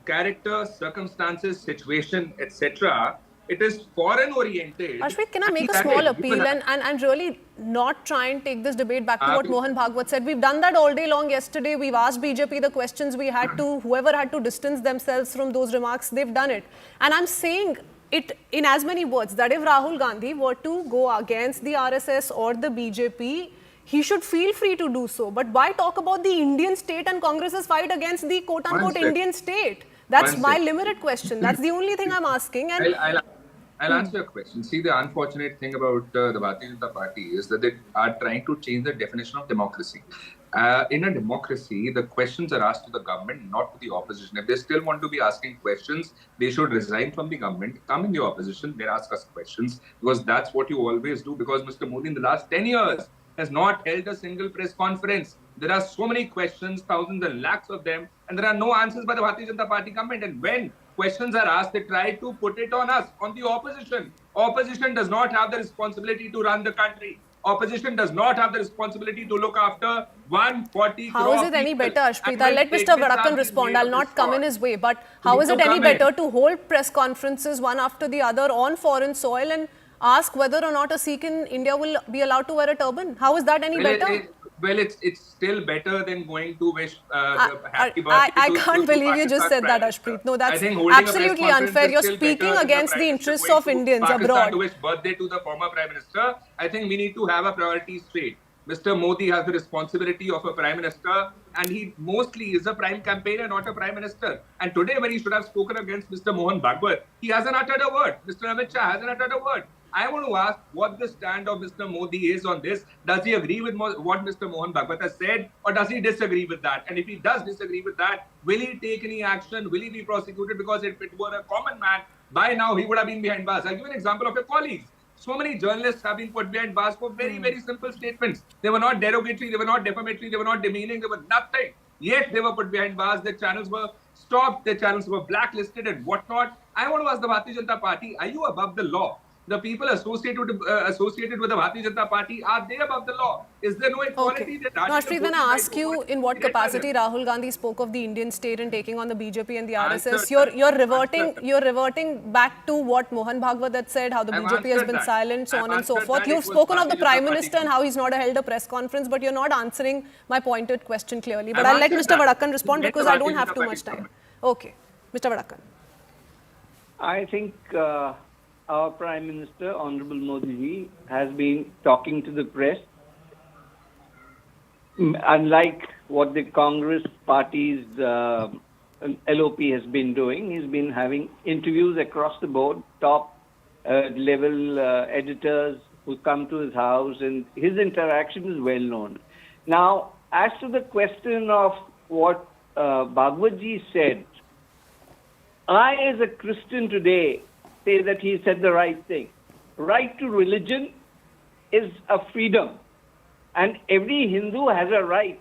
character, circumstances, situation, etc. It is foreign oriented. Ashpreet, can I make a small appeal and really not try and take this debate back to what Mohan Bhagwat said? We've done that all day long yesterday. We've asked BJP the questions we had to. Whoever had to distance themselves from those remarks, they've done it. And I'm saying it in as many words that if Rahul Gandhi were to go against the RSS or the BJP, he should feel free to do so. But why talk about the Indian state and Congress's fight against the quote-unquote Indian state? That's my limited question. That's the only thing I'm asking. And I'll answer your question. See, the unfortunate thing about the Bharatiya Janata Party is that they are trying to change the definition of democracy. In a democracy, the questions are asked to the government, not to the opposition. If they still want to be asking questions, they should resign from the government, come in the opposition, then ask us questions, because that's what you always do. Because Mr. Modi in the last 10 years has not held a single press conference. There are so many questions, thousands and lakhs of them, and there are no answers by the Bharatiya Janata Party government. And when questions are asked, they try to put it on us, on the opposition. Opposition does not have the responsibility to run the country. Opposition does not have the responsibility to look after 140 crore. How is it any better, Ashpreet? I'll let Mr. Vadakkan respond. I'll not come in his way. But how is it any better to hold press conferences one after the other on foreign soil and ask whether or not a Sikh in India will be allowed to wear a turban? How is that any better? It's still better than going to wish happy birthday. I can't believe you just said that, Ashpreet. No, that's absolutely unfair. You're speaking against the interests of Indians abroad. To wish birthday to the former Prime Minister, I think we need to have a priority straight. Mr. Modi has the responsibility of a Prime Minister, and he mostly is a Prime campaigner, not a Prime Minister. And today, when he should have spoken against Mr. Mohan Bhagwat, he hasn't uttered a word. Mr. MHA hasn't uttered a word. I want to ask what the stand of Mr. Modi is on this. Does he agree with what Mr. Mohan Bhagwat has said, or does he disagree with that? And if he does disagree with that, will he take any action? Will he be prosecuted? Because if it were a common man, by now he would have been behind bars. I'll give an example of your colleagues. So many journalists have been put behind bars for very, very simple statements. They were not derogatory, they were not defamatory, they were not demeaning, they were nothing. Yet they were put behind bars, their channels were stopped, their channels were blacklisted and whatnot. I want to ask the Bharatiya Janata Party, are you above the law? The people associated with the Bharatiya Janata Party, are they above the law? Is there no equality? Okay. No, Ashpreet, when I ask you in what capacity Rahul Gandhi spoke of the Indian state and taking on the BJP and the RSS, you're reverting back to what Mohan Bhagwat had said, how the BJP has been silent, so on and so forth. You've spoken of the Prime Minister and how he's not held a press conference, but you're not answering my pointed question clearly. But I'll let Mr. Vadakkan respond because I don't have too much time. Okay, Mr. Vadakkan. I think our Prime Minister, Honorable Modi ji, has been talking to the press. Unlike what the Congress party's LOP has been doing, he's been having interviews across the board, top level editors who come to his house, and his interaction is well known. Now, as to the question of what Bhagwat ji said, I, as a Christian today, say that he said the right thing. Right to religion is a freedom, and every Hindu has a right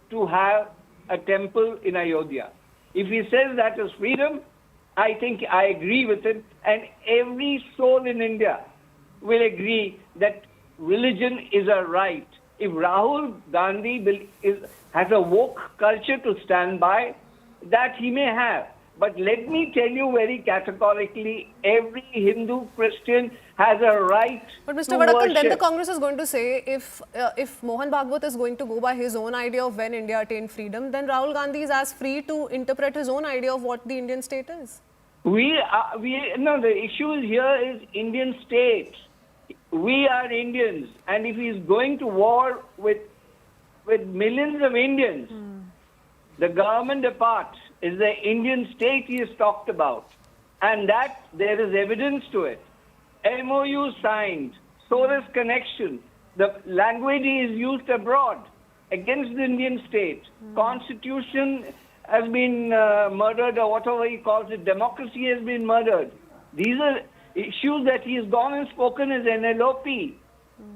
to have a temple in Ayodhya. If he says that is freedom, I think I agree with it, and every soul in India will agree that religion is a right. If Rahul Gandhi has a woke culture to stand by, that he may have. But let me tell you very categorically, every Hindu, Christian has a right But Mr. to Vadakkan, worship. then the Congress is going to say, if Mohan Bhagwat is going to go by his own idea of when India attained freedom, then Rahul Gandhi is as free to interpret his own idea of what the Indian state is. No, the issue here is Indian state. We are Indians, and if he is going to war with millions of Indians, the government apart, is the Indian state he has talked about, and that there is evidence to it. MOU signed, Soros connection, the language is used abroad against the Indian state. Constitution has been murdered, or whatever he calls it, democracy has been murdered. These are issues that he has gone and spoken as NLOP.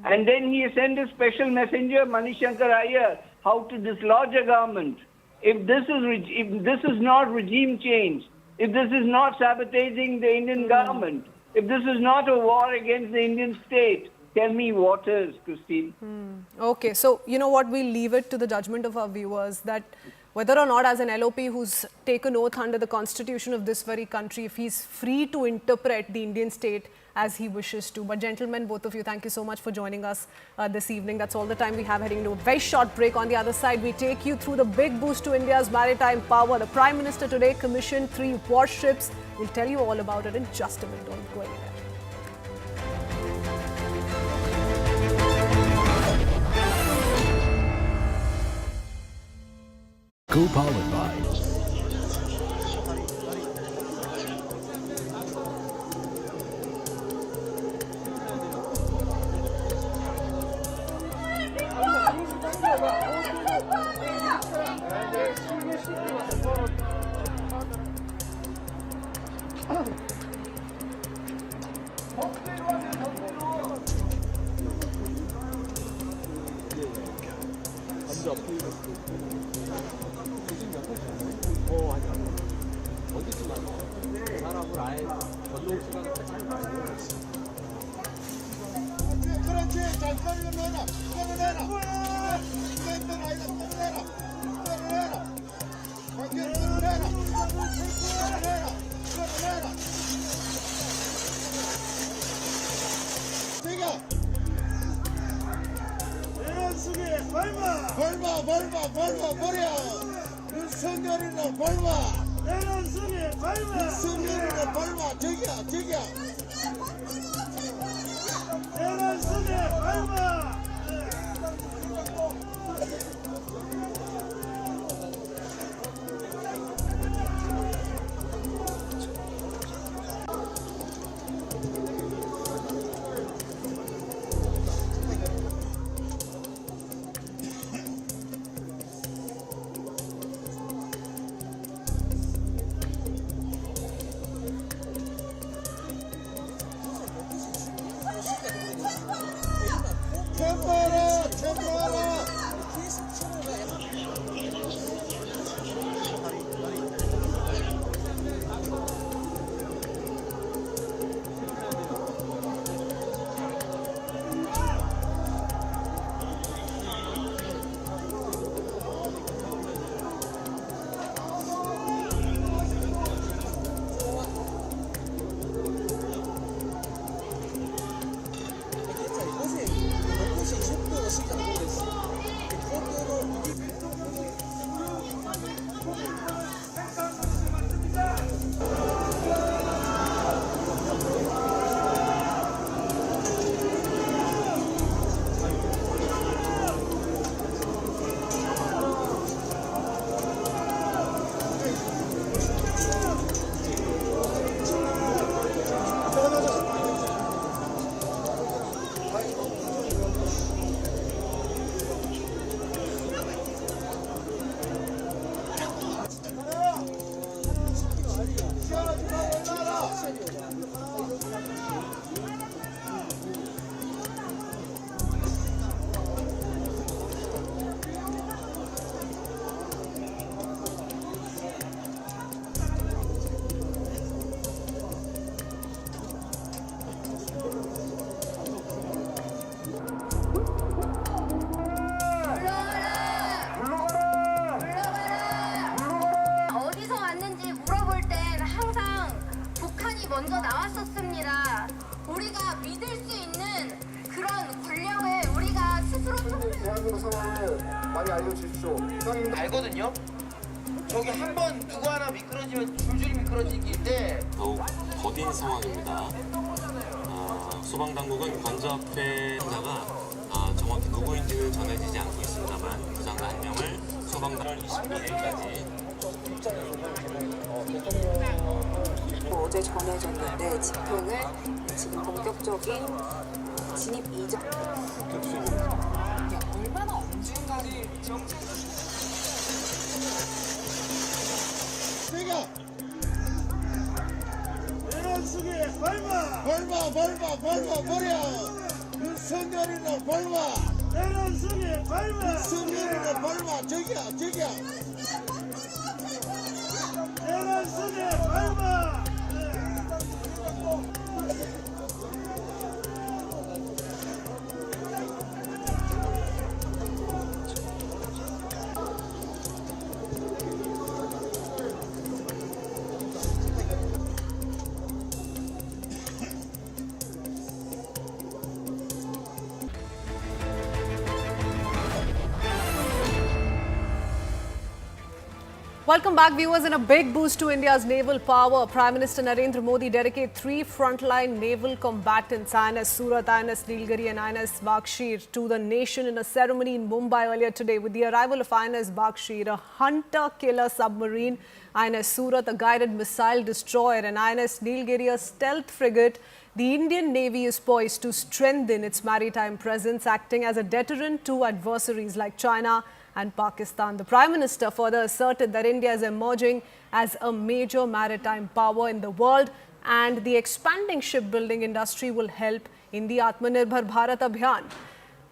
And then he sent a special messenger, Manishankar Iyer, how to dislodge a government. If this is not regime change, if this is not sabotaging the Indian government, if this is not a war against the Indian state, tell me what is, Christine. Okay, so you know what, we'll leave it to the judgment of our viewers that whether or not as an LOP who's taken oath under the constitution of this very country, if he's free to interpret the Indian state as he wishes to. But gentlemen, both of you, thank you so much for joining us this evening. That's all the time we have, heading into a very short break. On the other side, we take you through the big boost to India's maritime power. The Prime Minister today commissioned 3 warships. We'll tell you all about it in just a minute. Don't go anywhere. Co-powered by 믿을 수 있는 그런 권력을 우리가 스스로 대한민국 상황을 많이 알려주십시오. 이상입니다. 알거든요. 저기 한 번 누구 하나 미끄러지면 줄줄이 미끄러지기인데 더욱 더딘 상황입니다. 소방당국은 관저 앞에다가 정확히 누구인지는 전해지지 않고 있습니다만 부상자 1명을 소방당을 22일까지 어제 전해졌는데 집행을 지금 본격적인 진입 이전. 얼마나 엄중하게 내가 내란 속에 밟아 버려 윤석열이나 밟아 내란 속에 밟아 윤석열이나 밟아 저기야 내란 속에 밟아 Welcome back, viewers. In a big boost to India's naval power, Prime Minister Narendra Modi dedicated 3 frontline naval combatants, INS Surat, INS Nilgiri and INS Bakshir, to the nation in a ceremony in Mumbai earlier today. With the arrival of INS Bakshir, a hunter-killer submarine, INS Surat, a guided missile destroyer, and INS Nilgiri, a stealth frigate, the Indian Navy is poised to strengthen its maritime presence, acting as a deterrent to adversaries like China and Pakistan. The Prime Minister further asserted that India is emerging as a major maritime power in the world, and the expanding shipbuilding industry will help in the Atmanirbhar Bharat Abhiyan.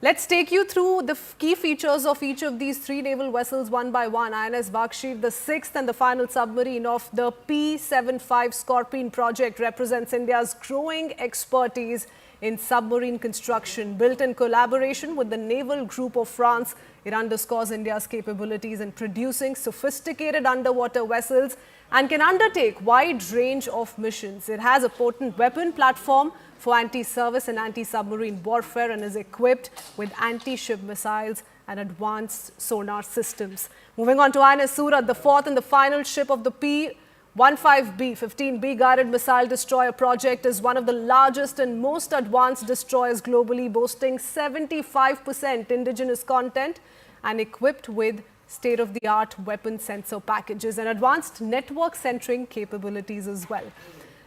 Let's take you through the key features of each of these 3 naval vessels one by one. INS Bakshir, the 6th and the final submarine of the P-75 Scorpene project, represents India's growing expertise in submarine construction. Built in collaboration with the Naval Group of France, it underscores India's capabilities in producing sophisticated underwater vessels and can undertake wide range of missions. It has a potent weapon platform for anti-service and anti-submarine warfare and is equipped with anti-ship missiles and advanced sonar systems. Moving on to INS Surat, the 4th and the final ship of the P-15B guided missile destroyer project, is one of the largest and most advanced destroyers globally, boasting 75% indigenous content and equipped with state-of-the-art weapon sensor packages and advanced network centering capabilities as well.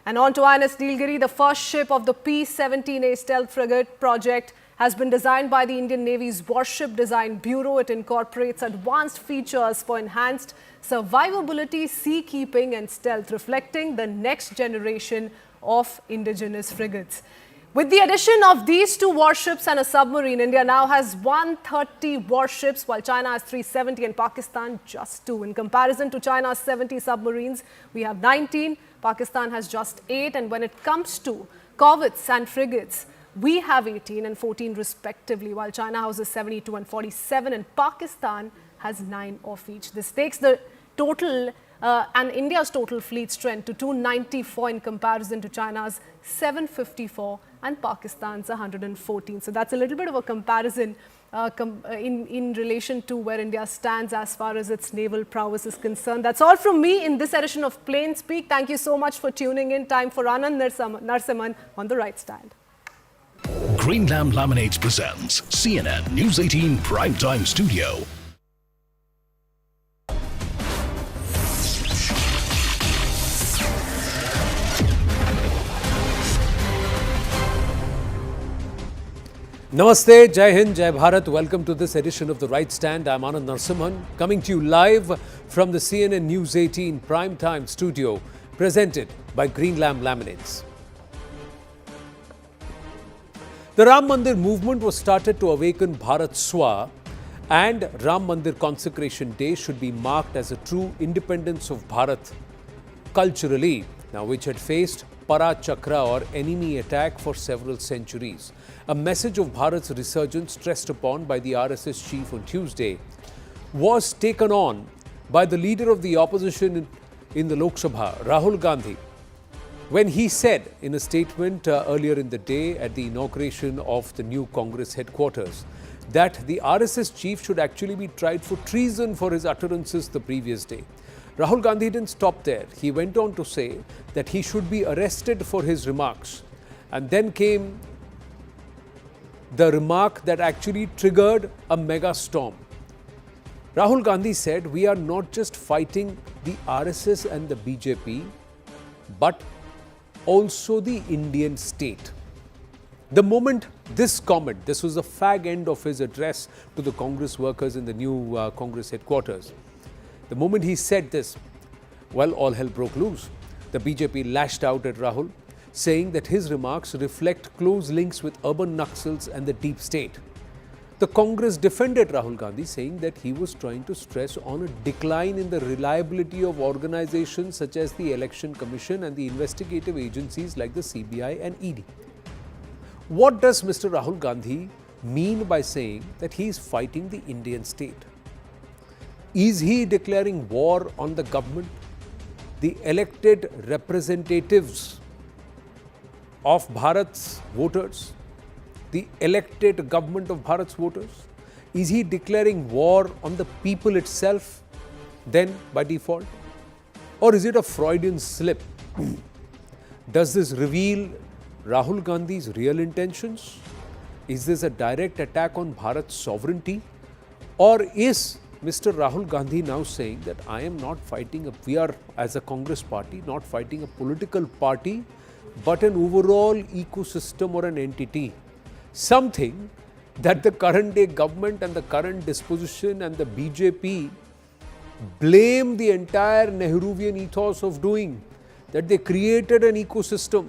And on to INS Nilgiri, the first ship of the P-17A stealth frigate project, has been designed by the Indian Navy's Warship Design Bureau. It incorporates advanced features for enhanced survivability, seakeeping and stealth, reflecting the next generation of indigenous frigates. With the addition of these 2 warships and a submarine, India now has 130 warships, while China has 370 and Pakistan just 2. In comparison to China's 70 submarines, we have 19, Pakistan has just 8. And when it comes to corvettes and frigates, we have 18 and 14 respectively, while China houses 72 and 47 and Pakistan has 9 of each. This takes the total and India's total fleet strength to 294 in comparison to China's 754 and Pakistan's 114. So that's a little bit of a comparison in relation to where India stands as far as its naval prowess is concerned. That's all from me in this edition of Plain Speak. Thank you so much for tuning in. Time for Anand Narsimhan on the right stand. Green Lamb Laminates presents CNN News 18 Primetime Studio. Namaste, Jai Hind, Jai Bharat. Welcome to this edition of The Right Stand. I'm Anand Narsimhan, coming to you live from the CNN News 18 Primetime Studio, presented by Green Lamb Laminates. The Ram Mandir movement was started to awaken Bharat Swa, and Ram Mandir Consecration Day should be marked as a true independence of Bharat culturally, now which had faced Para Chakra or enemy attack for several centuries. A message of Bharat's resurgence stressed upon by the RSS chief on Tuesday was taken on by the leader of the opposition in the Lok Sabha, Rahul Gandhi. when he said in a statement earlier in the day at the inauguration of the new Congress headquarters that the RSS chief should actually be tried for treason for his utterances the previous day. Rahul Gandhi didn't stop there. He went on to say that he should be arrested for his remarks. And then came the remark that actually triggered a mega storm. Rahul Gandhi said, we are not just fighting the RSS and the BJP, but also the Indian state. The moment this comment, this was the fag end of his address to the Congress workers in the new Congress headquarters. The moment he said this, well, all hell broke loose. The BJP lashed out at Rahul, saying that his remarks reflect close links with urban Naxals and the deep state. The Congress defended Rahul Gandhi, saying that he was trying to stress on a decline in the reliability of organizations such as the Election Commission and the investigative agencies like the CBI and ED. What does Mr. Rahul Gandhi mean by saying that he is fighting the Indian state? Is he declaring war on the government, the elected representatives of Bharat's voters, the elected government of Bharat's voters? Is he declaring war on the people itself then by default? Or is it a Freudian slip? Does this reveal Rahul Gandhi's real intentions? Is this a direct attack on Bharat's sovereignty? Or is Mr. Rahul Gandhi now saying that I am not fighting, we are as a Congress party not fighting a political party, but an overall ecosystem or an entity? Something that the current day government and the current disposition and the BJP blame the entire Nehruvian ethos of doing, that they created an ecosystem